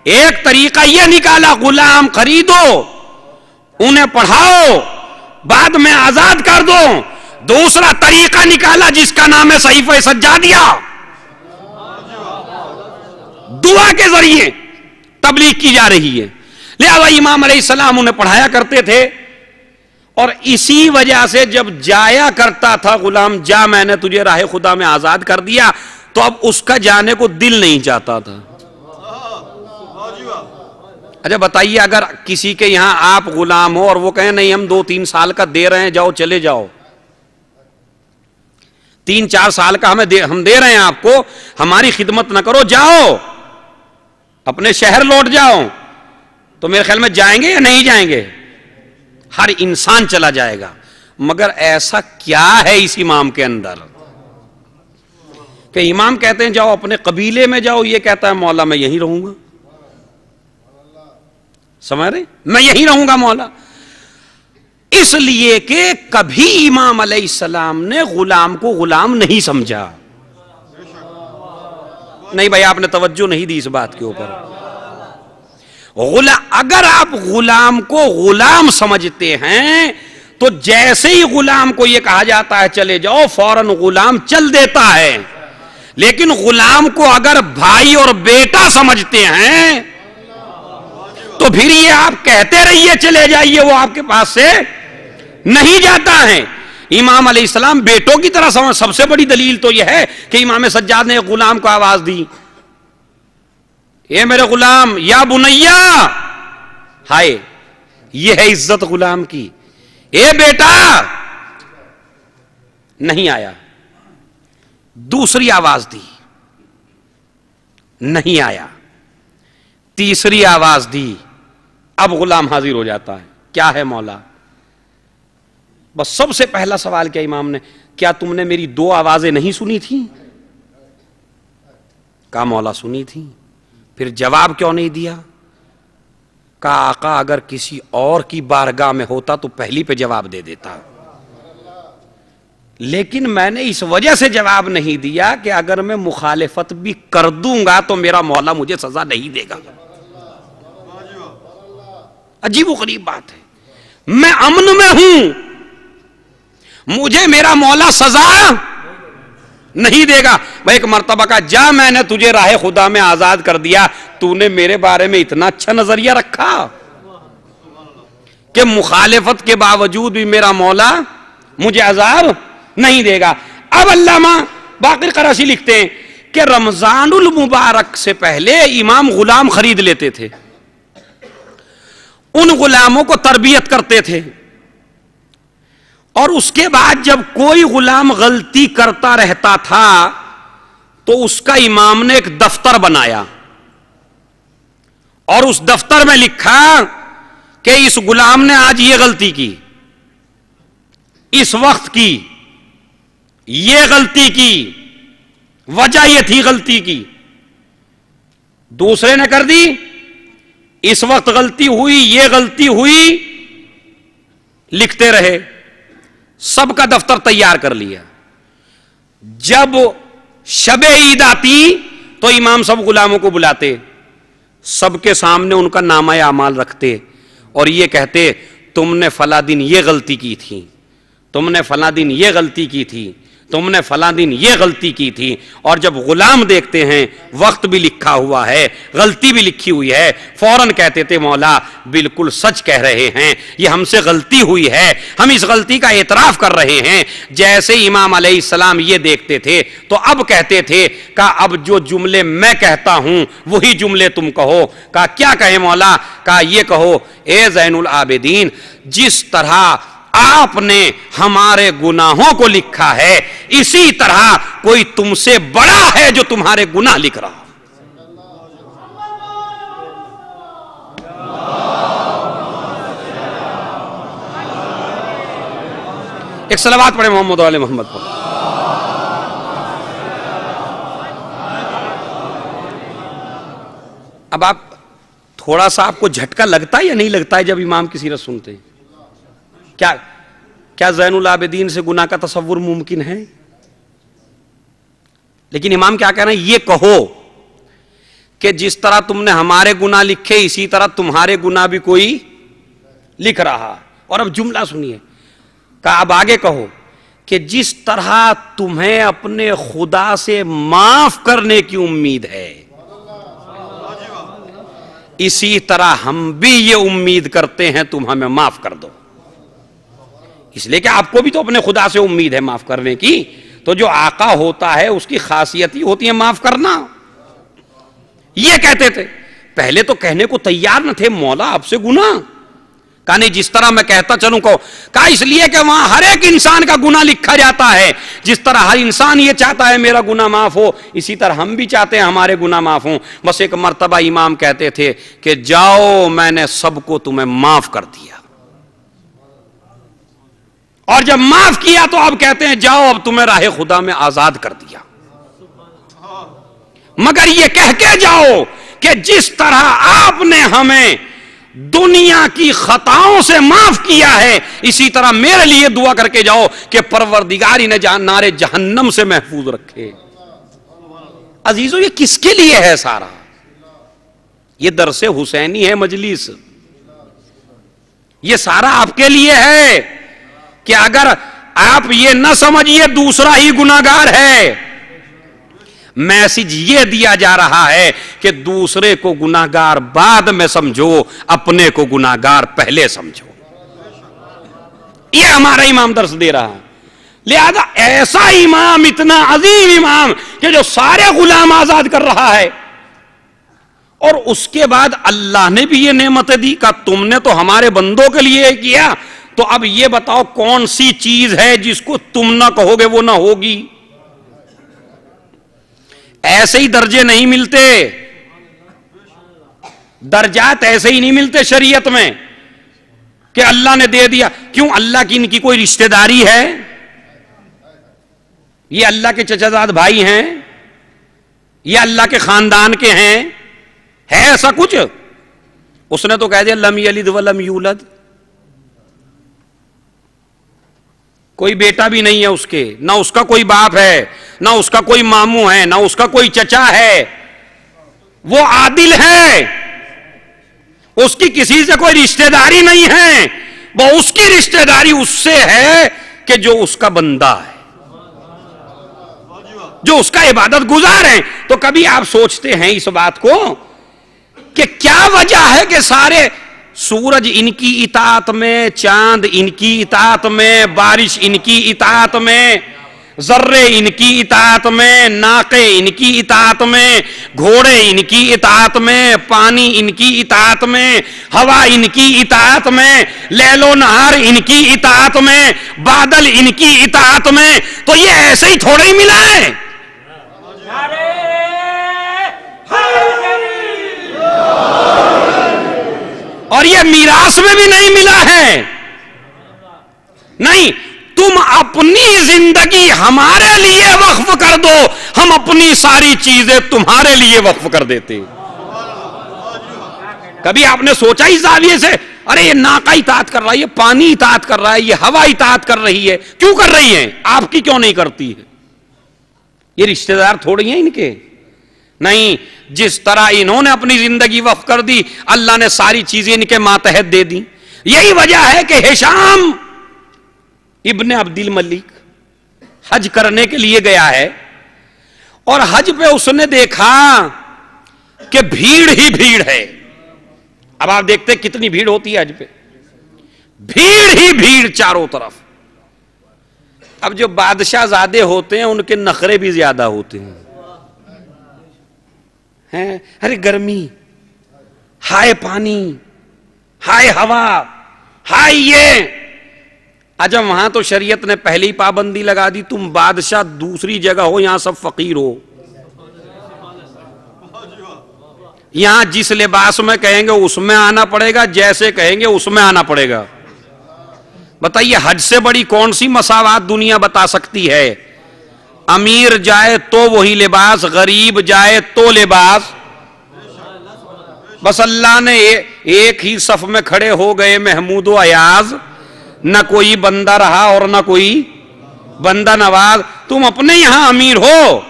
ایک طریقہ یہ نکالا غلام خریدو, انہیں پڑھاؤ, بعد میں آزاد کر دو. دوسرا طریقہ نکالا جس کا نام ہے صحیفہ سجادیہ, دعا کے ذریعے تبلیغ کی جا رہی ہے. لہذا امام علیہ السلام انہیں پڑھایا کرتے تھے, اور اسی وجہ سے جب جایا کرتا تھا غلام, جا میں نے تجھے راہ خدا میں آزاد کر دیا, تو اب اس کا جانے کو دل نہیں چاہتا تھا. اچھا بتائیے, اگر کسی کے یہاں آپ غلام ہو اور وہ کہیں نہیں ہم 2-3 سال کا دے رہے ہیں, جاؤ چلے جاؤ, 3-4 سال کا ہم دے رہے ہیں آپ کو, ہماری خدمت نہ کرو, جاؤ اپنے شہر لوٹ جاؤ, تو میرے خیال میں جائیں گے یا نہیں جائیں گے؟ ہر انسان چلا جائے گا. مگر ایسا کیا ہے اس امام کے اندر کہ امام کہتے ہیں جاؤ اپنے قبیلے میں جاؤ, یہ کہتا ہے مولا میں یہیں رہوں گا. سمجھ رہے, میں یہیں رہوں گا مولا. اس لیے کہ کبھی امام علیہ السلام نے غلام کو غلام نہیں سمجھا. نہیں بھائی, آپ نے توجہ نہیں دی اس بات کے اوپر. اگر آپ غلام کو غلام سمجھتے ہیں تو جیسے ہی غلام کو یہ کہا جاتا ہے چلے جاؤ, فوراً غلام چل دیتا ہے. لیکن غلام کو اگر بھائی اور بیٹا سمجھتے ہیں تو پھر یہ آپ کہتے رہیے چلے جائیے, وہ آپ کے پاس سے نہیں جاتا ہے. امام علیہ السلام بیٹوں کی طرح سمجھ. سب سے بڑی دلیل تو یہ ہے کہ امام سجاد نے غلام کو آواز دی, اے میرے غلام, یا بنیا, ہائے یہ ہے عزت غلام کی. اے بیٹا, نہیں آیا. دوسری آواز دی, نہیں آیا. تیسری آواز دی, اب غلام حاضر ہو جاتا ہے. کیا ہے مولا؟ بس سب سے پہلا سوال کیا امام نے, کیا تم نے میری 2 آوازیں نہیں سنی تھیں؟ کہا مولا سنی تھی. پھر جواب کیوں نہیں دیا؟ کہا آقا اگر کسی اور کی بارگاہ میں ہوتا تو پہلی پہ جواب دے دیتا, لیکن میں نے اس وجہ سے جواب نہیں دیا کہ اگر میں مخالفت بھی کر دوں گا تو میرا مولا مجھے سزا نہیں دے گا. عجیب و غریب بات ہے. میں امن میں ہوں, مجھے میرا مولا سزا نہیں دے گا. میں ایک مرتبہ کا جا, میں نے تجھے راہ خدا میں آزاد کر دیا, تو نے میرے بارے میں اتنا اچھا نظریہ رکھا کہ مخالفت کے باوجود بھی میرا مولا مجھے عذاب نہیں دے گا. اب علامہ باقر قرشی لکھتے ہیں کہ رمضان المبارک سے پہلے امام غلام خرید لیتے تھے, ان غلاموں کو تربیت کرتے تھے, اور اس کے بعد جب کوئی غلام غلطی کرتا رہتا تھا تو اس کا امام نے ایک دفتر بنایا, اور اس دفتر میں لکھا کہ اس غلام نے آج یہ غلطی کی, اس وقت کی, یہ غلطی کی, وجہ یہ تھی غلطی کی. دوسرے نے کر دی, اس وقت غلطی ہوئی, یہ غلطی ہوئی, لکھتے رہے. سب کا دفتر تیار کر لیا. جب شب عید آتی تو امام سب غلاموں کو بلاتے, سب کے سامنے ان کا نامہ اعمال رکھتے, اور یہ کہتے تم نے فلاں دن یہ غلطی کی تھی, تم نے فلاں دن یہ غلطی کی تھی, تم نے فلاں دن یہ غلطی کی تھی. اور جب غلام دیکھتے ہیں وقت بھی لکھا ہوا ہے, غلطی بھی لکھی ہوئی ہے, فوراً کہتے تھے مولا بالکل سچ کہہ رہے ہیں, یہ ہم سے غلطی ہوئی ہے, ہم اس غلطی کا اعتراف کر رہے ہیں. جیسے امام علیہ السلام یہ دیکھتے تھے تو اب کہتے تھے کہ اب جو جملے میں کہتا ہوں وہی جملے تم کہو. کہا کیا کہیں مولا؟ کہا یہ کہو اے زین العابدین, جس طرح آپ نے ہمارے گناہوں کو لکھا ہے اسی طرح کوئی تم سے بڑا ہے جو تمہارے گناہ لکھ رہا. ایک صلوات پڑھے محمد و آل محمد پر. اب آپ تھوڑا سا آپ کو جھٹکا لگتا ہے یا نہیں لگتا ہے جب امام کی سیرت سنتے ہیں؟ کیا زین العابدین سے گناہ کا تصور ممکن ہے؟ لیکن امام کیا کہہ رہے ہیں؟ یہ کہو کہ جس طرح تم نے ہمارے گناہ لکھے اسی طرح تمہارے گناہ بھی کوئی لکھ رہا. اور اب جملہ سنیے، کہا اب آگے کہو کہ جس طرح تمہیں اپنے خدا سے معاف کرنے کی امید ہے اسی طرح ہم بھی یہ امید کرتے ہیں تم ہمیں معاف کر دو. اس لیے کہ آپ کو بھی تو اپنے خدا سے امید ہے معاف کرنے کی. تو جو آقا ہوتا ہے اس کی خاصیت ہی ہوتی ہے معاف کرنا. یہ کہتے تھے، پہلے تو کہنے کو تیار نہ تھے مولا آپ سے گناہ. کہا نہیں، جس طرح میں کہتا چلوں کہو. کہا اس لیے کہ وہاں ہر ایک انسان کا گناہ لکھا جاتا ہے. جس طرح ہر انسان یہ چاہتا ہے میرا گناہ معاف ہو اسی طرح ہم بھی چاہتے ہیں ہمارے گناہ معاف ہوں. بس ایک مرتبہ امام کہتے تھے کہ جاؤ میں نے سب کو تمہیں معاف کر دیا. اور جب معاف کیا تو اب کہتے ہیں جاؤ اب تمہیں راہ خدا میں آزاد کر دیا. مگر یہ کہہ کے جاؤ کہ جس طرح آپ نے ہمیں دنیا کی خطاؤں سے معاف کیا ہے اسی طرح میرے لیے دعا کر کے جاؤ کہ پروردگار انہیں نار جہنم سے محفوظ رکھے. عزیزو یہ کس کے لیے ہے سارا؟ یہ درس حسینی ہے مجلس. یہ سارا آپ کے لیے ہے کہ اگر آپ یہ نہ سمجھیے دوسرا ہی گناہگار ہے. میسج یہ دیا جا رہا ہے کہ دوسرے کو گناہگار بعد میں سمجھو، اپنے کو گناہگار پہلے سمجھو. یہ ہمارا امام درس دے رہا ہے. لہذا ایسا امام، اتنا عظیم امام کہ جو سارے غلام آزاد کر رہا ہے، اور اس کے بعد اللہ نے بھی یہ نعمتیں دی کہ تم نے تو ہمارے بندوں کے لیے کیا، تو اب یہ بتاؤ کون سی چیز ہے جس کو تم نہ کہو گے وہ نہ ہوگی. ایسے ہی درجے نہیں ملتے، درجات ایسے ہی نہیں ملتے شریعت میں کہ اللہ نے دے دیا. کیوں؟ اللہ کی ان کی کوئی رشتہ داری ہے؟ یہ اللہ کے چچا زاد بھائی ہیں؟ یہ اللہ کے خاندان کے ہیں؟ ہے ایسا کچھ؟ اس نے تو کہہ دیا لم یلد ولم یولد، کوئی بیٹا بھی نہیں ہے اس کے، نہ اس کا کوئی باپ ہے، نہ اس کا کوئی ماموں ہے، نہ اس کا کوئی چچا ہے. وہ عادل ہے، اس کی کسی سے کوئی رشتہ داری نہیں ہے. وہ اس کی رشتہ داری اس سے ہے کہ جو اس کا بندہ ہے، جو اس کا عبادت گزار ہے. تو کبھی آپ سوچتے ہیں اس بات کو کہ کیا وجہ ہے کہ سارے سورج ان کی اطاعت میں، چاند ان کی اطاعت میں، بارش ان کی اطاعت میں، ذرے ان کی اطاعت میں، ناقے ان کی اطاعت میں، گھوڑے ان کی اطاعت میں، پانی ان کی اطاعت میں، ہوا ان کی اطاعت میں، لیل و نہار ان کی اطاعت میں، بادل ان کی اطاعت میں، تو یہ ایسے ہی تھوڑے ہی ملا ہے. اور یہ میراث میں بھی نہیں ملا ہے. نہیں، تم اپنی زندگی ہمارے لیے وقف کر دو، ہم اپنی ساری چیزیں تمہارے لیے وقف کر دیتے. کبھی آپ نے سوچا اس زاویے سے ارے یہ ناقہ اطاعت کر رہا ہے، یہ پانی اطاعت کر رہا ہے، یہ ہوا اطاعت کر رہی ہے، کیوں کر رہی ہے؟ آپ کی کیوں نہیں کرتی ہے؟ یہ رشتہ دار تھوڑی ہیں ان کے. نہیں، جس طرح انہوں نے اپنی زندگی وقف کر دی اللہ نے ساری چیزیں ان کے ماتحت دے دی. یہی وجہ ہے کہ ہشام ابن عبد الملک حج کرنے کے لیے گیا ہے اور حج پہ اس نے دیکھا کہ بھیڑ ہی بھیڑ ہے. اب آپ دیکھتے کتنی بھیڑ ہوتی ہے حج پہ، بھیڑ ہی بھیڑ چاروں طرف. اب جو بادشاہ زادے ہوتے ہیں ان کے نخرے بھی زیادہ ہوتے ہیں. ارے گرمی، ہائے پانی، ہائے ہوا، ہائے یہ. اچھا وہاں تو شریعت نے پہلے ہی پابندی لگا دی تم بادشاہ دوسری جگہ ہو، یہاں سب فقیر ہو. یہاں جس لباس میں کہیں گے اس میں آنا پڑے گا، جیسے کہیں گے اس میں آنا پڑے گا. بتائیے حج سے بڑی کون سی مساوات دنیا بتا سکتی ہے؟ امیر جائے تو وہی لباس، غریب جائے تو لباس. بس اللہ نے ایک ہی صف میں کھڑے ہو گئے محمود و ایاز، نہ کوئی بندہ رہا اور نہ کوئی بندہ نواز. تم اپنے یہاں امیر ہو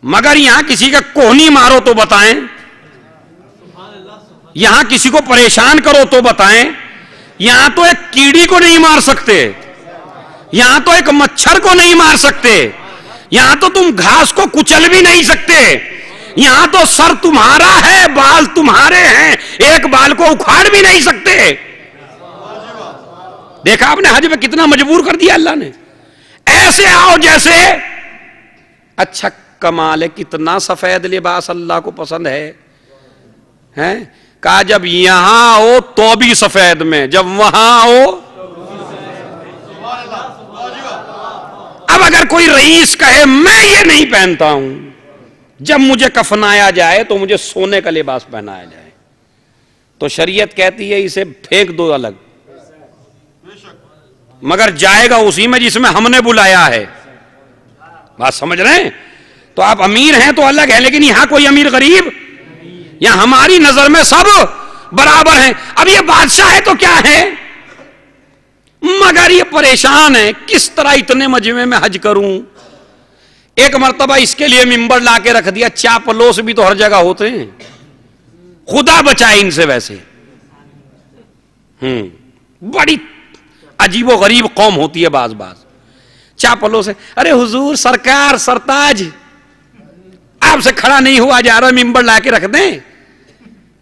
مگر یہاں کسی کا کوہنی مارو تو بتائیں, یہاں کسی کو پریشان کرو تو بتائیں. یہاں تو ایک کیڑی کو نہیں مار سکتے, یہاں تو ایک مچھر کو نہیں مار سکتے, یہاں تو تم گھاس کو کچل بھی نہیں سکتے, یہاں تو سر تمہارا ہے, بال تمہارے ہیں, ایک بال کو اکھاڑ بھی نہیں سکتے. دیکھا آپ نے حج میں کتنا مجبور کر دیا اللہ نے. ایسے آؤ جیسے, اچھا کمال ہے, کتنا سفید لباس اللہ کو پسند ہے. کہا جب یہاں ہو تو بھی سفید میں, جب وہاں ہو. اب اگر کوئی رئیس کہے میں یہ نہیں پہنتا ہوں, جب مجھے کفنایا جائے تو مجھے سونے کا لباس پہنایا جائے, تو شریعت کہتی ہے اسے پھینک دو الگ, مگر جائے گا اسی میں جس میں ہم نے بلایا ہے. بات سمجھ رہے ہیں؟ تو آپ امیر ہیں تو الگ ہے, لیکن یہاں کوئی امیر غریب, یہاں ہماری نظر میں سب برابر ہیں. اب یہ بادشاہ ہے تو کیا ہے, مگر یہ پریشان ہے کس طرح اتنے مجمع میں حج کروں. ایک مرتبہ اس کے لیے ممبر لا کے رکھ دیا, چاپلوس بھی تو ہر جگہ ہوتے ہیں, خدا بچائے ان سے. ویسے بڑی عجیب و غریب قوم ہوتی ہے بعض چاپلوس ہے. ارے حضور, سرکار, سرتاج, آپ سے کھڑا نہیں ہوا جا رہا, ممبر لا کے رکھ دیں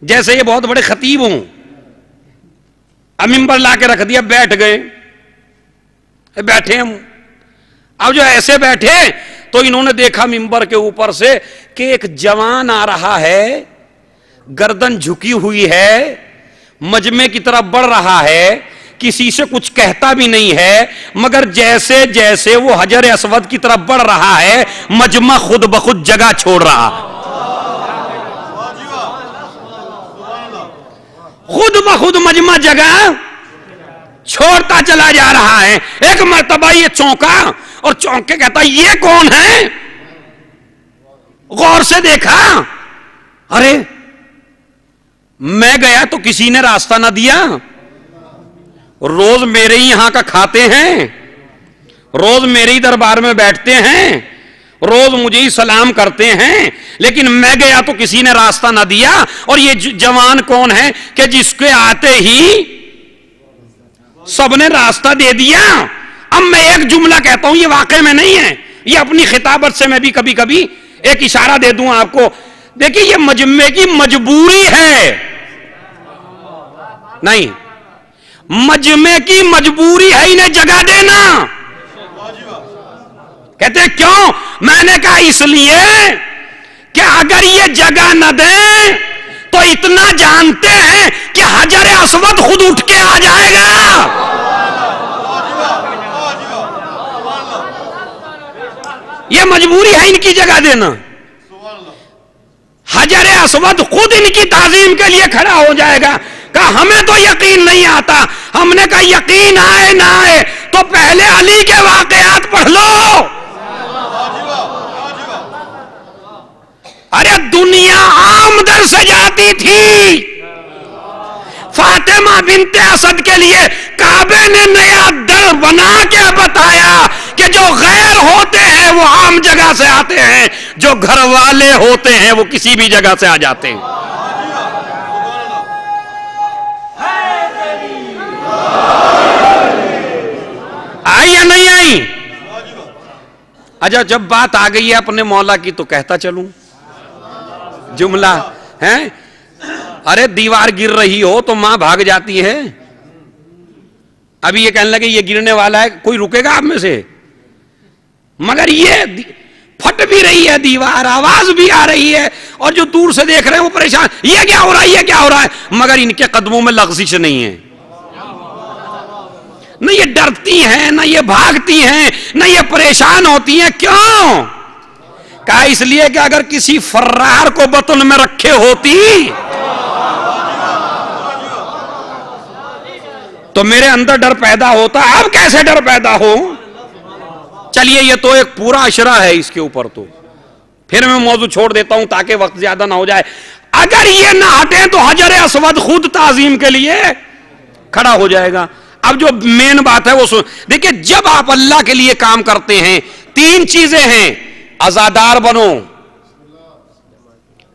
جیسے یہ بہت بڑے خطیب ہوں. اب ممبر لا کے رکھ دیا, بیٹھ گئے, بیٹھے ہم. اب جو ایسے بیٹھے تو انہوں نے دیکھا ممبر کے اوپر سے کہ ایک جوان آ رہا ہے, گردن جھکی ہوئی ہے, مجمع کی طرف بڑھ رہا ہے, کسی سے کچھ کہتا بھی نہیں ہے, مگر جیسے جیسے وہ حجر اسود کی طرف بڑھ رہا ہے مجمع خود بخود جگہ چھوڑ رہا, خود بخود مجمع جگہ چھوڑتا چلا جا رہا ہے. ایک مرتبہ یہ چونکا اور چونک کے کہتا یہ کون ہے, غور سے دیکھا, ارے میں گیا تو کسی نے راستہ نہ دیا, روز میرے ہی یہاں کا کھاتے ہیں, روز میرے ہی دربار میں بیٹھتے ہیں, روز مجھے ہی سلام کرتے ہیں, لیکن میں گیا تو کسی نے راستہ نہ دیا. اور یہ جوان کون ہے کہ جس کے آتے ہی سب نے راستہ دے دیا. اب میں ایک جملہ کہتا ہوں, یہ واقع میں نہیں ہے, یہ اپنی خطابت سے میں بھی کبھی کبھی ایک اشارہ دے دوں آپ کو. دیکھیں یہ مجمع کی مجبوری ہے, نہیں, مجمع کی مجبوری ہے انہیں جگہ دینا. کہتے ہیں کیوں؟ میں نے کہا اس لیے کہ اگر یہ جگہ نہ دیں تو اتنا جانتے ہیں کہ حجر اسود خود اٹھ کے آ جائے گا. یہ مجبوری ہے ان کی جگہ دینا. حجر اسود خود ان کی تعظیم کے لیے کھڑا ہو جائے گا. کہا ہمیں تو یقین نہیں آتا. ہم نے کہا یقین آئے نہ آئے تو پہلے علی کے واقعات پڑھ لو. ارے دنیا عام در سے جاتی تھی, فاطمہ بنت اسد کے لیے کعبے نے نیا در بنا کے بتایا کہ جو غیر ہوتے ہیں وہ عام جگہ سے آتے ہیں, جو گھر والے ہوتے ہیں وہ کسی بھی جگہ سے آ جاتے ہیں. آئی یا نہیں آئی؟ اچھا جب بات آ گئی ہے اپنے مولا کی تو کہتا چلوں جملہ ہے. ارے دیوار گر رہی ہو تو ماں بھاگ جاتی ہے. ابھی یہ کہنے لگے یہ گرنے والا ہے, کوئی رکے گا آپ میں سے؟ مگر یہ پھٹ بھی رہی ہے دیوار, آواز بھی آ رہی ہے, اور جو دور سے دیکھ رہے ہیں وہ پریشان, یہ کیا ہو رہا ہے, یہ کیا ہو رہا ہے, مگر ان کے قدموں میں لغزش نہیں ہے. نہ یہ ڈرتی ہیں, نہ یہ بھاگتی ہیں, نہ یہ پریشان ہوتی ہیں. کیوں؟ کہا اس لیے کہ اگر کسی فرار کو بطن میں رکھے ہوتی تو میرے اندر ڈر پیدا ہوتا. اب کیسے ڈر پیدا ہو؟ چلیے یہ تو ایک پورا اشرا ہے, اس کے اوپر تو پھر میں موضوع چھوڑ دیتا ہوں تاکہ وقت زیادہ نہ ہو جائے. اگر یہ نہ ہٹیں تو حجر اسود خود تعظیم کے لیے کھڑا ہو جائے گا. اب جو مین بات ہے وہ سن دیکھیں, جب آپ اللہ کے لیے کام کرتے ہیں تین چیزیں ہیں, عزادار بنو,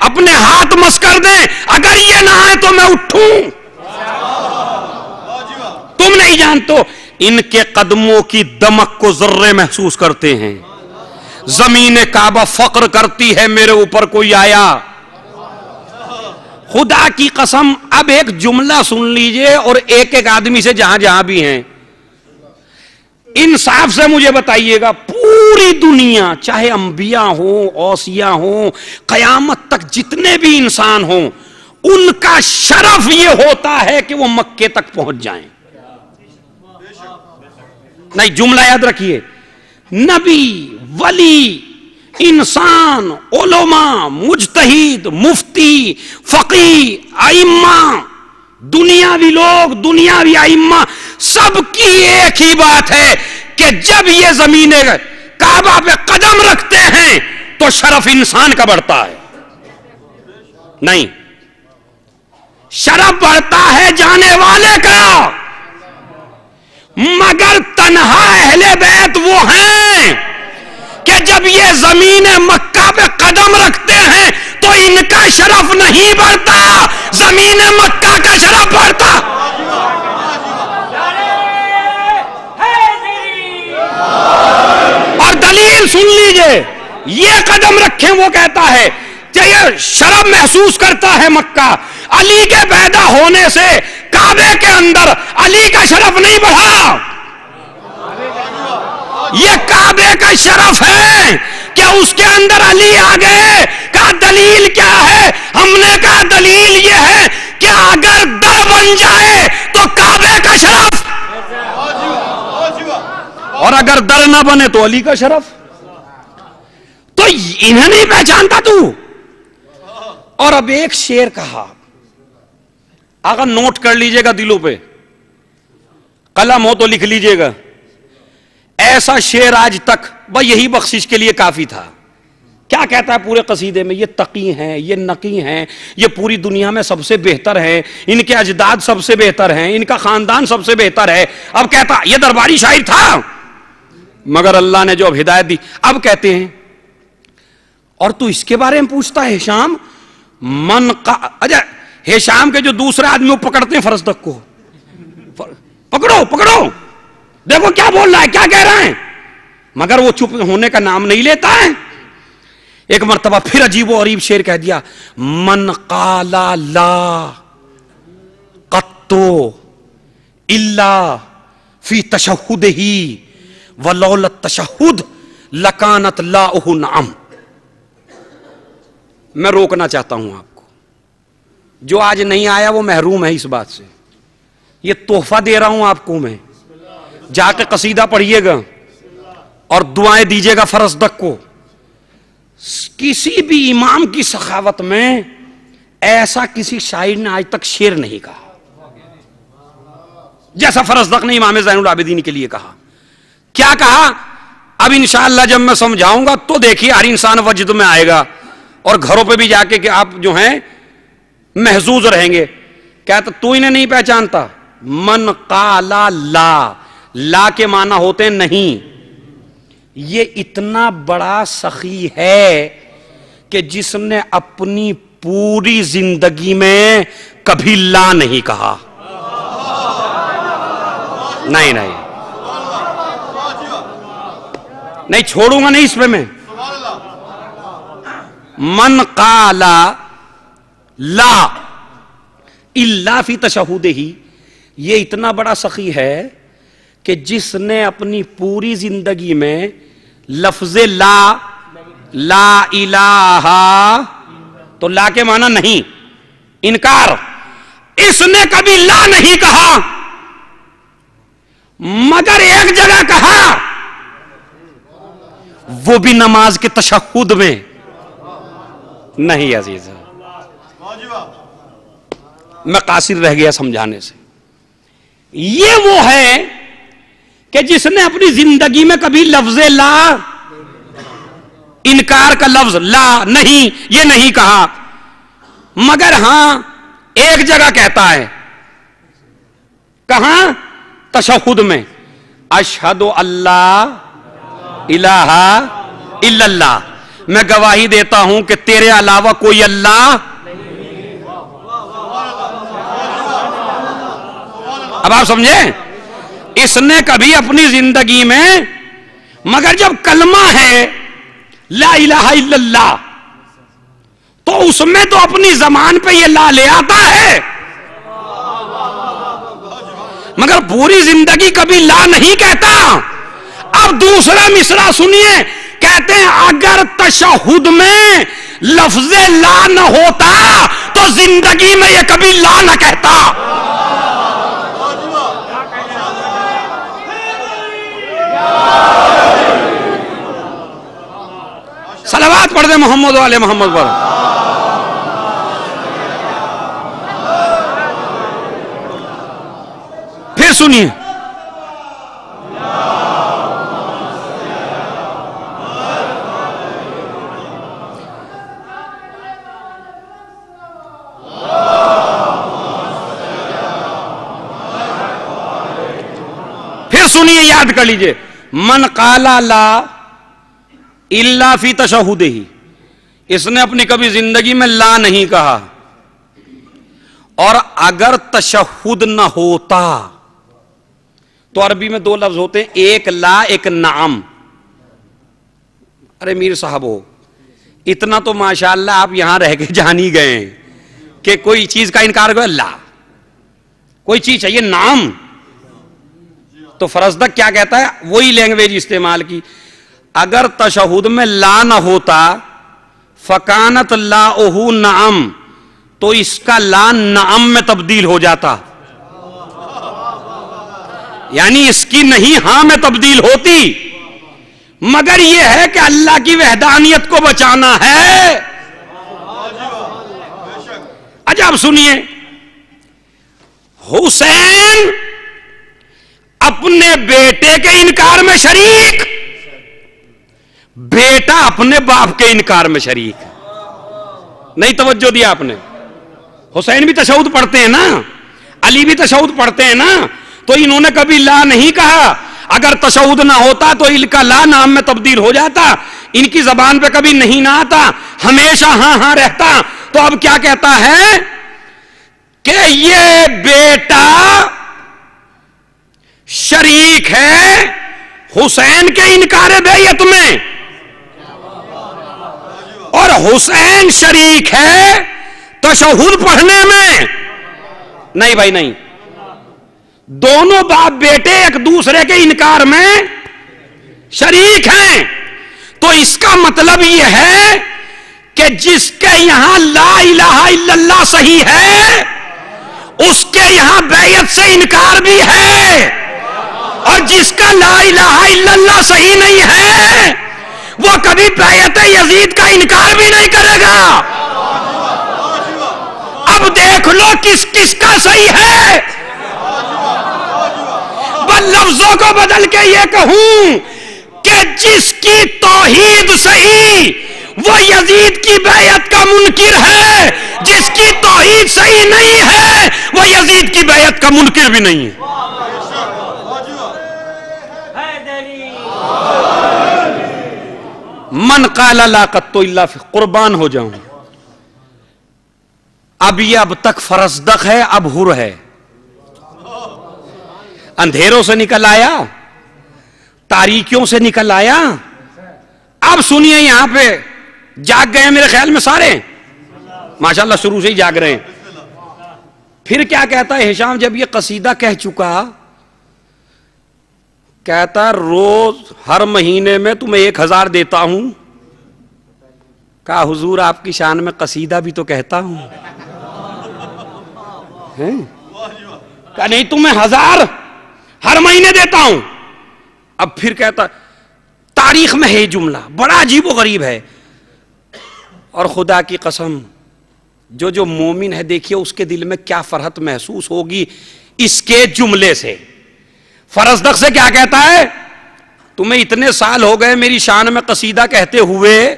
اپنے ہاتھ مس کر دیں، اگر یہ نہ آئے تو میں اٹھوں۔ تم نہیں جانتے، ان کے قدموں کی دمک کو ذرے محسوس کرتے ہیں۔ زمین کعبہ فخر کرتی ہے میرے اوپر کوئی آیا۔ خدا کی قسم، اب ایک جملہ سن لیجئے اور ایک ایک آدمی سے جہاں جہاں بھی ہیں، انصاف سے مجھے بتائیے گا، پوری دنیا چاہے انبیاء ہوں، اوصیاء ہوں، قیامت تک جتنے بھی انسان ہوں، ان کا شرف یہ ہوتا ہے کہ وہ مکے تک پہنچ جائیں۔ نہیں، جملہ یاد رکھیے، نبی، ولی، انسان، علماء، مجتہد، مفتی، فقی، ائمہ، دنیاوی لوگ، دنیاوی ائمہ، سب کی ایک ہی بات ہے کہ جب یہ زمین کعبہ پہ قدم رکھتے ہیں تو شرف انسان کا بڑھتا ہے۔ نہیں، شرف بڑھتا ہے جانے والے کا، مگر تنہا اہل بیت وہ ہیں کہ جب یہ زمین مکہ پہ قدم رکھتے ہیں تو ان کا شرف نہیں بڑھتا، زمین مکہ کا شرف بڑھتا۔ اور دلیل سن لیجئے، یہ قدم رکھیں وہ کہتا ہے کہ یہ شرف محسوس کرتا ہے مکہ، علی کے پیدا ہونے سے کعبے کے اندر علی کا شرف نہیں بڑھا، یہ کعبے کا شرف ہے کہ اس کے اندر علی آ گئے۔ کہا دلیل کیا ہے؟ ہم نے کہا دلیل یہ ہے کہ اگر در بن جائے تو کعبے کا شرف، اور اگر در نہ بنے تو علی کا شرف۔ تو انہیں نہیں پہچانتا تو۔ اور اب ایک شعر کہا، اگر نوٹ کر لیجئے گا دلوں پہ، قلم ہو تو لکھ لیجئے گا، ایسا شعر آج تک بھئی یہی بخشش کے لیے کافی تھا۔ کیا کہتا ہے پورے قصیدے میں؟ یہ تقی ہیں، یہ نقی ہیں، یہ پوری دنیا میں سب سے بہتر ہیں، ان کے اجداد سب سے بہتر ہیں، ان کا خاندان سب سے بہتر ہے۔ اب کہتا یہ درباری شاعر تھا، مگر اللہ نے جو اب ہدایت دی، اب کہتے ہیں اور تو اس کے بارے میں پوچھتا ہے ہشام اچھا ہشام کے جو دوسرے آدمی وہ پکڑتے ہیں فرزدق کو، پکڑو پکڑو، دیکھو کیا بول رہا ہے، کیا کہہ رہا ہے، مگر وہ چپ ہونے کا نام نہیں لیتا ہے۔ ایک مرتبہ پھر عجیب و غریب شعر کہہ دیا، من قال لا قطو الا فی تشہدہ ولولا التشہد لکانت لاؤہ نعم۔ میں روکنا چاہتا ہوں آپ کو، جو آج نہیں آیا وہ محروم ہے اس بات سے، یہ تحفہ دے رہا ہوں آپ کو میں، جا کے قصیدہ پڑھیے گا اور دعائیں دیجیے گا فرزدق کو۔ کسی بھی امام کی سخاوت میں ایسا کسی شاعر نے آج تک شعر نہیں کہا جیسا فرزدق نے امام زین العابدین کے لیے کہا۔ کیا کہا؟ اب انشاءاللہ جب میں سمجھاؤں گا تو دیکھیے ہر انسان وجد میں آئے گا، اور گھروں پہ بھی جا کے کہ آپ جو ہیں محظوظ رہیں گے۔ کہتا تو انہیں نہیں پہچانتا؟ من قال لا، لا کے معنی ہوتے ہیں نہیں۔ یہ اتنا بڑا سخی ہے کہ جس نے اپنی پوری زندگی میں کبھی لا نہیں کہا۔ نہیں نہیں نہیں، چھوڑوں گا نہیں اس پہ میں۔ من قال لا الا فی تشہدہ، یہ اتنا بڑا سخی ہے کہ جس نے اپنی پوری زندگی میں لفظ لا، لا الہ، تو لا کے معنی نہیں، انکار، اس نے کبھی لا نہیں کہا، مگر ایک جگہ کہا، وہ بھی نماز کے تشہد میں۔ نہیں عزیز، میں قاصر رہ گیا سمجھانے سے۔ یہ وہ ہے کہ جس نے اپنی زندگی میں کبھی لفظ لا، انکار کا لفظ لا نہیں، یہ نہیں کہا، مگر ہاں ایک جگہ کہتا ہے۔ کہاں؟ تشہد میں، اشہد اللہ الہ الا اللہ، میں گواہی دیتا ہوں کہ تیرے علاوہ کوئی اللہ. اب آپ سمجھیں, اس نے کبھی اپنی زندگی میں, مگر جب کلمہ ہے لا الہ الا اللہ, تو اس میں تو اپنی زبان پہ یہ لا لے آتا ہے, مگر پوری زندگی کبھی لا نہیں کہتا. اب دوسرا مصرع سنیے, کہتے ہیں اگر تشہد میں لفظ لا نہ ہوتا تو زندگی میں یہ کبھی لا نہ کہتا. صلوات پڑھ دیں محمد والے محمد پر. پھر سنیے, سنیے, یاد کر لیجئے, من قال لا الا فی تشہدہ, اس نے اپنی کبھی زندگی میں لا نہیں کہا, اور اگر تشہد نہ ہوتا تو عربی میں دو لفظ ہوتے ہیں, ایک لا ایک نعم. ارے میر صاحب ہو, اتنا تو ماشاءاللہ آپ یہاں رہ کے جان ہی گئے ہیں کہ کوئی چیز کا انکار کرو لا, کوئی چیز چاہیے نعم. تو فرزدق کیا کہتا ہے, وہی لینگویج استعمال کی, اگر تشہد میں لا نہ ہوتا فکانت لاؤہ نعم, تو اس کا لا نعم میں تبدیل ہو جاتا, یعنی اس کی نہیں ہاں میں تبدیل ہوتی. مگر یہ ہے کہ اللہ کی وحدانیت کو بچانا ہے. اچھا اب سنیے, حسین اپنے بیٹے کے انکار میں شریک, بیٹا اپنے باپ کے انکار میں شریک. نہیں توجہ دیا آپ نے, حسین بھی تشہد پڑھتے ہیں نا, علی بھی تشہد پڑھتے ہیں نا, تو انہوں نے کبھی لا نہیں کہا. اگر تشہد نہ ہوتا تو ان کا لا نام میں تبدیل ہو جاتا, ان کی زبان پہ کبھی نہیں نہ آتا, ہمیشہ ہاں ہاں رہتا. تو اب کیا کہتا ہے کہ یہ بیٹا شریک ہے حسین کے انکار بیعت میں, اور حسین شریک ہے تشہد پڑھنے میں. نہیں بھائی نہیں, دونوں باپ بیٹے ایک دوسرے کے انکار میں شریک ہیں. تو اس کا مطلب یہ ہے کہ جس کے یہاں لا الہ الا اللہ صحیح ہے, اس کے یہاں بیعت سے انکار بھی ہے, اور جس کا لا الہ الا اللہ صحیح نہیں ہے وہ کبھی بیعت یزید کا انکار بھی نہیں کرے گا. اب دیکھ لو کس کس کا صحیح ہے. لفظوں کو بدل کے یہ کہوں کہ جس کی توحید صحیح وہ یزید کی بیعت کا منکر ہے, جس کی توحید صحیح نہیں ہے وہ یزید کی بیعت کا منکر بھی نہیں ہے. من قال لا قط الا فی, قربان ہو جاؤں. اب یہ اب تک فرزدق ہے, اب حر ہے, اندھیروں سے نکل آیا, تاریکیوں سے نکل آیا. اب سنیے, یہاں پہ جاگ گئے میرے خیال میں سارے, ماشاءاللہ شروع سے ہی جاگ رہے ہیں. پھر کیا کہتا ہے ہشام جب یہ قصیدہ کہہ چکا, کہتا روز ہر مہینے میں تمہیں 1000 دیتا ہوں. کہا حضور آپ کی شان میں قصیدہ بھی تو کہتا ہوں. کہا نہیں تمہیں 1000 ہر مہینے دیتا ہوں. اب پھر کہتا تاریخ میں ہے جملہ بڑا عجیب و غریب ہے, اور خدا کی قسم جو مومن ہے دیکھیے اس کے دل میں کیا فرحت محسوس ہوگی اس کے جملے سے. فرزدق سے کیا کہتا ہے, تمہیں اتنے سال ہو گئے میری شان میں قصیدہ کہتے ہوئے,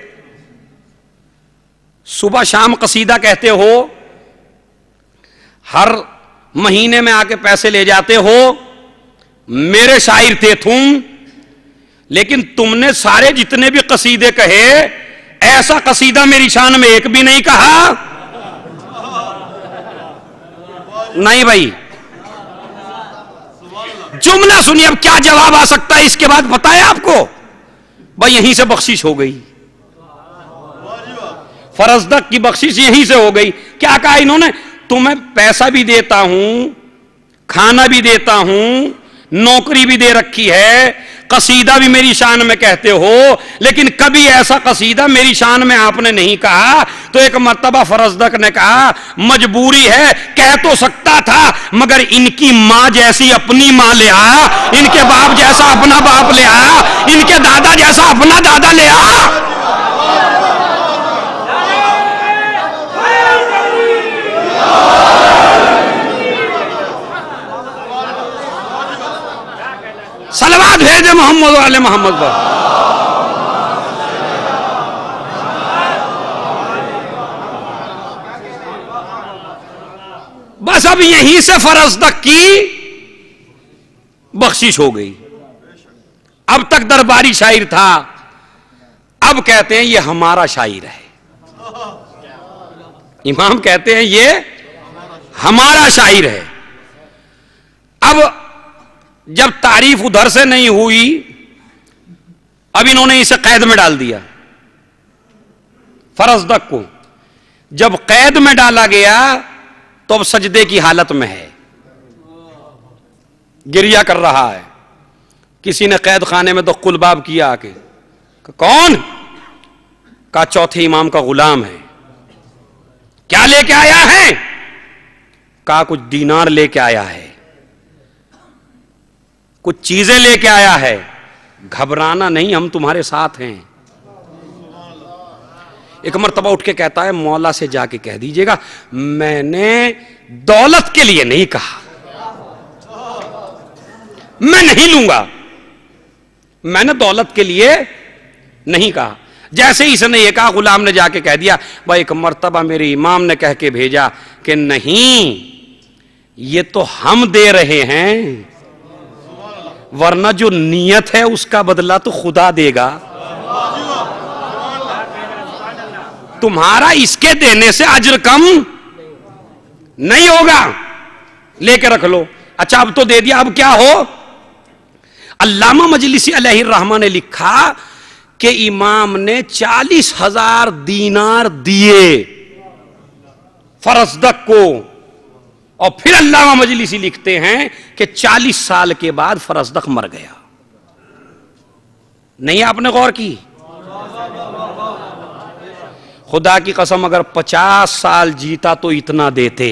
صبح شام قصیدہ کہتے ہو, ہر مہینے میں آ کے پیسے لے جاتے ہو, میرے شاعر تھے تم, لیکن تم نے سارے جتنے بھی قصیدے کہے ایسا قصیدہ میری شان میں ایک بھی نہیں کہا؟ نہیں بھائی، جملہ سنیے، اب کیا جواب آ سکتا ہے اس کے بعد پتہ ہے آپ کو؟ بھائی یہیں سے بخشش ہو گئی، فرزدق کی بخشش یہیں سے ہو گئی۔ کیا کہا انہوں نے؟ تمہیں پیسہ بھی دیتا ہوں، کھانا بھی دیتا ہوں، نوکری بھی دے رکھی ہے، قصیدہ بھی میری شان میں کہتے ہو، لیکن کبھی ایسا قصیدہ میری شان میں آپ نے نہیں کہا۔ تو ایک مرتبہ فرزدق نے کہا مجبوری ہے، کہہ تو سکتا تھا مگر ان کی ماں جیسی اپنی ماں لے آ، ان کے باپ جیسا اپنا باپ لے آ، ان کے دادا جیسا اپنا دادا لے آ۔ صلوات بھیجے محمد والے محمد پر۔ بس اب یہیں سے فرزدق کی بخشش ہو گئی۔ اب تک درباری شاعر تھا، اب کہتے ہیں یہ ہمارا شاعر ہے۔ امام کہتے ہیں یہ ہمارا شاعر ہے۔ اب جب تعریف ادھر سے نہیں ہوئی، اب انہوں نے اسے قید میں ڈال دیا فرزدق کو۔ جب قید میں ڈالا گیا تو اب سجدے کی حالت میں ہے، گریہ کر رہا ہے۔ کسی نے قید خانے میں تو قلباب کیا آ کے، کون؟ کہا چوتھے امام کا غلام ہے۔ کیا لے کے آیا ہے؟ کہا کچھ دینار لے کے آیا ہے، کچھ چیزیں لے کے آیا ہے، گھبرانا نہیں، ہم تمہارے ساتھ ہیں۔ ایک مرتبہ اٹھ کے کہتا ہے مولا سے جا کے کہہ دیجئے گا میں نے دولت کے لیے نہیں کہا، میں نہیں لوں گا، میں نے دولت کے لیے نہیں کہا۔ جیسے ہی اس نے یہ کہا، غلام نے جا کے کہہ دیا بھائی ایک مرتبہ میرے امام نے کہہ کے بھیجا کہ نہیں، یہ تو ہم دے رہے ہیں، ورنہ جو نیت ہے اس کا بدلہ تو خدا دے گا، تمہارا اس کے دینے سے اجر کم نہیں ہوگا، لے کے رکھ لو۔ اچھا اب تو دے دیا، اب کیا ہو؟ علامہ مجلسی علیہ الرحمہ نے لکھا کہ امام نے 40,000 دینار دیے فرزدق کو، اور پھر علامہ مجلسی لکھتے ہیں کہ 40 سال کے بعد فرزدق مر گیا۔ نہیں آپ نے غور کی؟ خدا کی قسم اگر 50 سال جیتا تو اتنا دیتے۔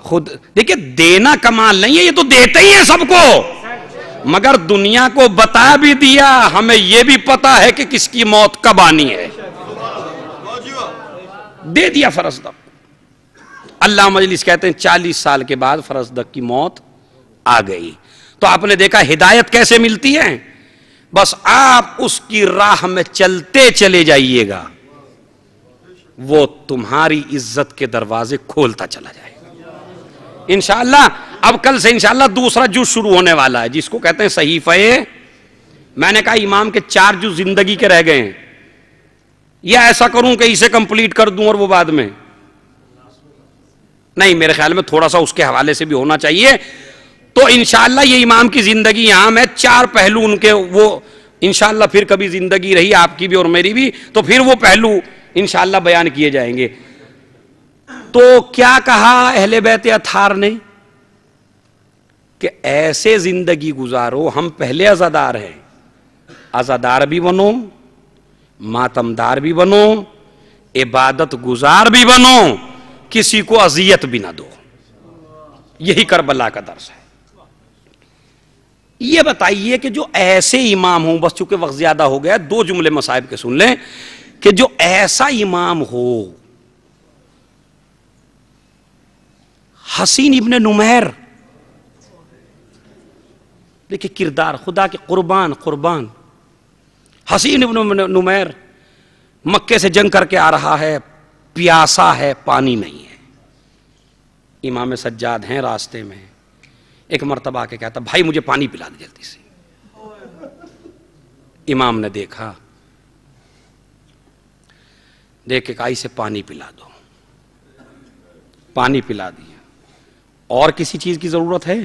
خود دیکھیں دینا کمال نہیں ہے، یہ تو دیتے ہی ہیں سب کو، مگر دنیا کو بتا بھی دیا، ہمیں یہ بھی پتا ہے کہ کس کی موت کب آنی ہے، دے دیا فرزدق۔ اللہ مجلس کہتے ہیں 40 سال کے بعد فرزدق کی موت آ گئی۔ تو آپ نے دیکھا ہدایت کیسے ملتی ہے؟ بس آپ اس کی راہ میں چلتے چلے جائیے گا، وہ تمہاری عزت کے دروازے کھولتا چلا جائے گا انشاءاللہ۔ اب کل سے انشاءاللہ دوسرا جز شروع ہونے والا ہے جس کو کہتے ہیں صحیفہ، میں نے کہا امام کے 4 جز زندگی کے رہ گئے ہیں، یا ایسا کروں کہ اسے کمپلیٹ کر دوں اور وہ بعد میں؟ نہیں، میرے خیال میں تھوڑا سا اس کے حوالے سے بھی ہونا چاہیے۔ تو انشاءاللہ یہ امام کی زندگی یہاں میں 4 پہلو ان کے، وہ انشاءاللہ پھر کبھی زندگی رہی آپ کی بھی اور میری بھی تو پھر وہ پہلو انشاءاللہ بیان کیے جائیں گے۔ تو کیا کہا اہل بیت اطہار نے کہ ایسے زندگی گزارو، ہم پہلے عزادار ہیں، عزادار بھی بنو، ماتمدار بھی بنو، عبادت گزار بھی بنو، کسی کو اذیت بھی نہ دو۔ یہی کربلا کا درس ہے۔ یہ بتائیے کہ جو ایسے امام ہوں، بس چونکہ وقت زیادہ ہو گیا 2 جملے مصائب کے سن لیں، کہ جو ایسا امام ہو، حسین ابن نمیر، دیکھیں کردار خدا کے قربان حسین ابن نمیر مکے سے جنگ کر کے آ رہا ہے، پیاسا ہے، پانی نہیں ہے، امام سجاد ہیں راستے میں، ایک مرتبہ آ کے کہتا بھائی مجھے پانی پلا دے جلدی سے۔ امام نے دیکھا دیکھ کے کہا اسے پانی پلا دو، پانی پلا دیا۔ اور کسی چیز کی ضرورت ہے؟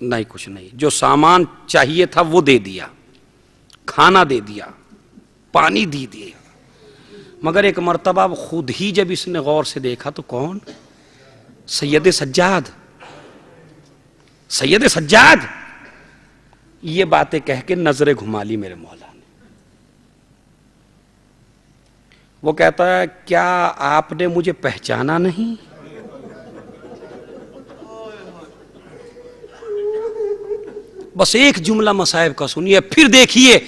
نہیں، کچھ نہیں، جو سامان چاہیے تھا وہ دے دیا، کھانا دے دیا، پانی دے دیا۔ مگر ایک مرتبہ خود ہی جب اس نے غور سے دیکھا تو کون؟ سید سجاد، سید سجاد یہ باتیں کہہ کے نظریں گھما لی میرے مولا نے۔ وہ کہتا ہے کیا آپ نے مجھے پہچانا نہیں؟ بس ایک جملہ مصائب کا سنیے، پھر دیکھیے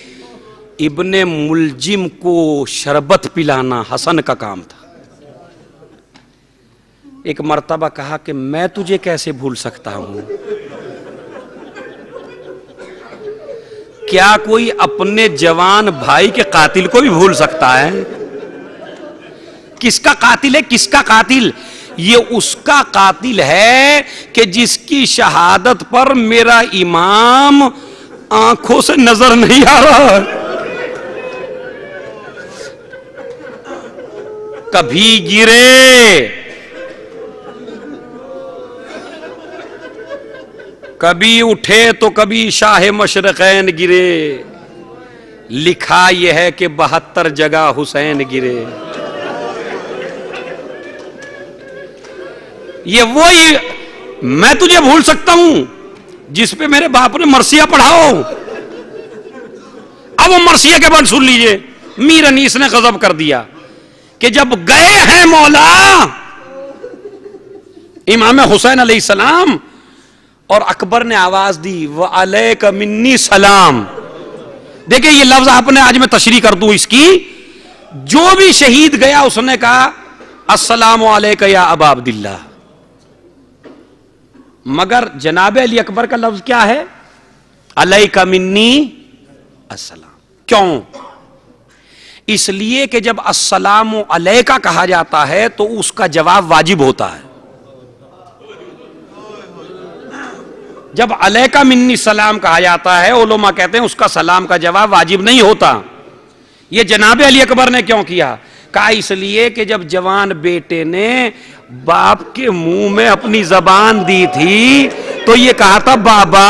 ابن ملجم کو شربت پلانا حسن کا کام تھا۔ ایک مرتبہ کہا کہ میں تجھے کیسے بھول سکتا ہوں؟ کیا کوئی اپنے جوان بھائی کے قاتل کو بھی بھول سکتا ہے؟ کس کا قاتل ہے؟ کس کا قاتل؟ یہ اس کا قاتل ہے کہ جس کی شہادت پر میرا امام آنکھوں سے نظر نہیں آ رہا۔ کبھی گرے، کبھی اٹھے تو کبھی شاہ مشرقین گرے، لکھا یہ ہے کہ 72 جگہ حسین گرے۔ یہ وہی میں تجھے بھول سکتا ہوں جس پہ میرے باپ نے مرثیہ پڑھاؤ۔ اب وہ مرثیہ کے بعد سن لیجئے، میر انیس نے غضب کر دیا کہ جب گئے ہیں مولا امام حسین علیہ السلام اور اکبر نے آواز دی وعلیک منی سلام۔ دیکھیں یہ لفظ آپ نے آج میں تشریح کر دوں اس کی، جو بھی شہید گیا اس نے کہا السلام علیک یا ابا عبداللہ، مگر جناب علی اکبر کا لفظ کیا ہے؟ علیک منی السلام۔ کیوں؟ اس لیے کہ جب السلام علیکہ کہا جاتا ہے تو اس کا جواب واجب ہوتا ہے۔ جب علیکہ منی سلام کہا جاتا ہے علماء کہتے ہیں اس کا سلام کا جواب واجب نہیں ہوتا۔ یہ جناب علی اکبر نے کیوں کیا؟ کہا اس لیے کہ جب جوان بیٹے نے باپ کے منہ میں اپنی زبان دی تھی تو یہ کہا تھا بابا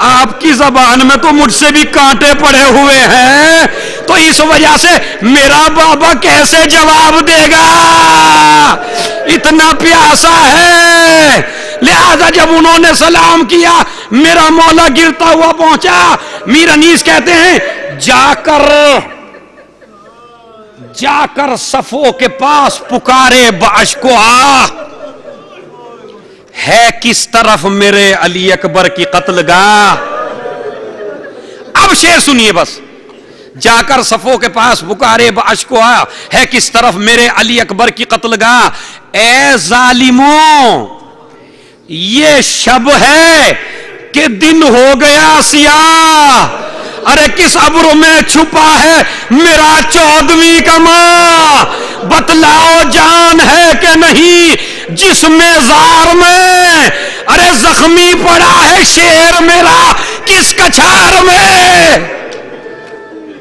آپ کی زبان میں تو مجھ سے بھی کانٹے پڑے ہوئے ہیں، تو اس وجہ سے میرا بابا کیسے جواب دے گا، اتنا پیاسا ہے۔ لہذا جب انہوں نے سلام کیا میرا مولا گرتا ہوا پہنچا۔ میر انیس کہتے ہیں جا کر صفوں کے پاس پکارے باشکو آ، ہے کس طرف میرے علی اکبر کی قتل گاہ۔ اب شعر سنیے بس، جا کر صفوں کے پاس پکارے باشکو آ، ہے کس طرف میرے علی اکبر کی قتل گاہ۔ اے ظالموں یہ شب ہے کہ دن ہو گیا سیاہ، ارے کس ابر میں چھپا ہے میرا 14ویں کا ماں، بتلاؤ جان ہے کہ نہیں جسم زار میں، ارے زخمی پڑا ہے شیر میرا کس کچھار میں۔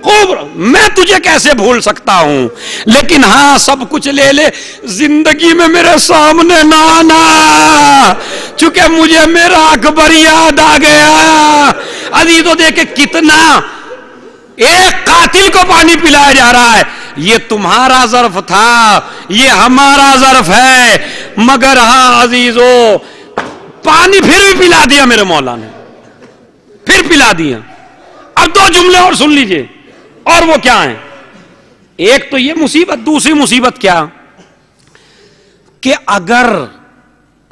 خوب، میں تجھے کیسے بھول سکتا ہوں، لیکن ہاں سب کچھ لے لے زندگی میں میرے سامنے نہ آنا، چونکہ مجھے میرا اکبر یاد آ گیا۔ عزیز تو دیکھے کتنا ایک قاتل کو پانی پلایا جا رہا ہے، یہ تمہارا ظرف تھا، یہ ہمارا ظرف ہے، مگر ہاں عزیزو پانی پھر بھی پلا دیا میرے مولا نے، پھر پلا دیا۔ اب 2 جملے اور سن لیجئے، اور وہ کیا ہیں؟ ایک تو یہ مصیبت، دوسری مصیبت کیا کہ اگر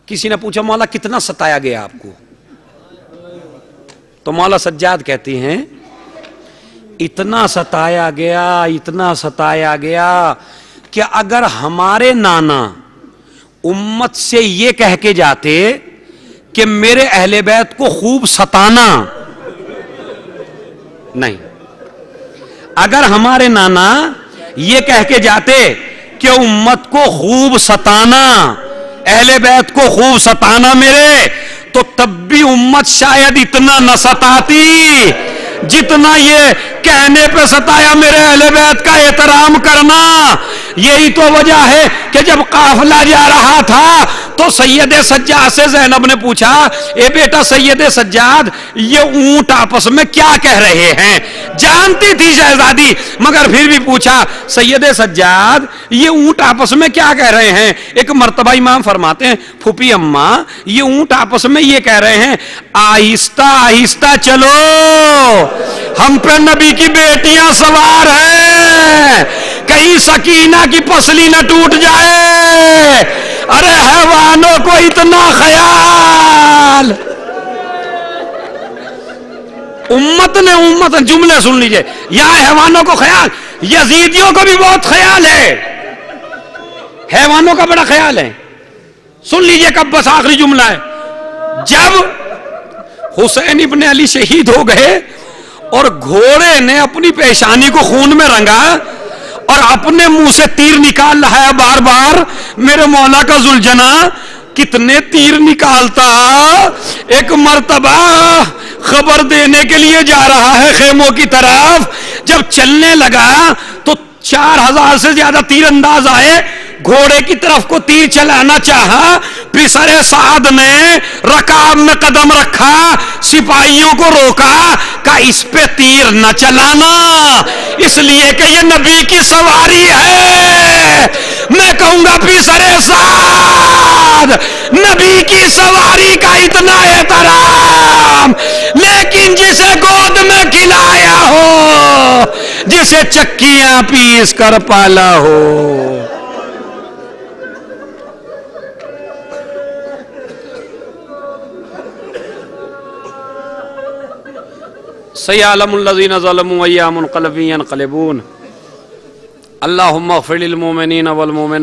کسی نے پوچھا مولا کتنا ستایا گیا آپ کو، تو مولا سجاد کہتے ہیں اتنا ستایا گیا، اتنا ستایا گیا کہ اگر ہمارے نانا امت سے یہ کہہ کے جاتے کہ میرے اہل بیت کو خوب ستانا، نہیں، اگر ہمارے نانا یہ کہہ کے جاتے کہ امت کو خوب ستانا، اہل بیت کو خوب ستانا میرے، تو تب بھی امت شاید اتنا نہ ستاتی جتنا یہ کہ کہنے پہ ستایا میرے اہل بیت کا احترام کرنا. یہی تو وجہ ہے کہ جب قافلہ جا رہا تھا تو سید سجاد سے زینب نے پوچھا اے بیٹا سید سجاد یہ اونٹ آپس میں کیا کہہ رہے ہیں. جانتی تھی شہزادی مگر پھر بھی پوچھا سید سجاد یہ اونٹ آپس میں کیا کہہ رہے ہیں. ایک مرتبہ امام فرماتے ہیں پھوپھی اماں یہ اونٹ آپس میں یہ کہہ رہے ہیں آہستہ آہستہ چلو ہم پہ نبی کی بیٹیاں سوار ہیں کہیں سکینہ کی پسلی نہ ٹوٹ جائے. ارے حیوانوں کو اتنا خیال. امت جملے سن لیجئے یہاں حیوانوں کو خیال. یزیدیوں کو بھی بہت خیال ہے حیوانوں کا بڑا خیال ہے. سن لیجئے کب بس آخری جملہ ہے. جب حسین ابن علی شہید ہو گئے اور گھوڑے نے اپنی پیشانی کو خون میں رنگا اور اپنے منہ سے تیر نکال رہا ہے بار بار. میرے مولا کا ذوالجنا کتنے تیر نکالتا. ایک مرتبہ خبر دینے کے لیے جا رہا ہے خیموں کی طرف. جب چلنے لگا تو 4000 سے زیادہ تیر انداز آئے. گھوڑے کی طرف کو تیر چلانا چاہا. پسر سعد نے رکاب میں قدم رکھا سپاہیوں کو روکا کہ اس پہ تیر نہ چلانا اس لیے کہ یہ نبی کی سواری ہے. میں کہوں گا پسر سعد نبی کی سواری کا اتنا احترام لیکن جسے گود میں کھلایا ہو جسے چکیاں پیس کر پالا ہو. سيعلم الذين ظلموا أيام منقلب ينقلبون. اللهم اغفر للمؤمنين والمؤمنات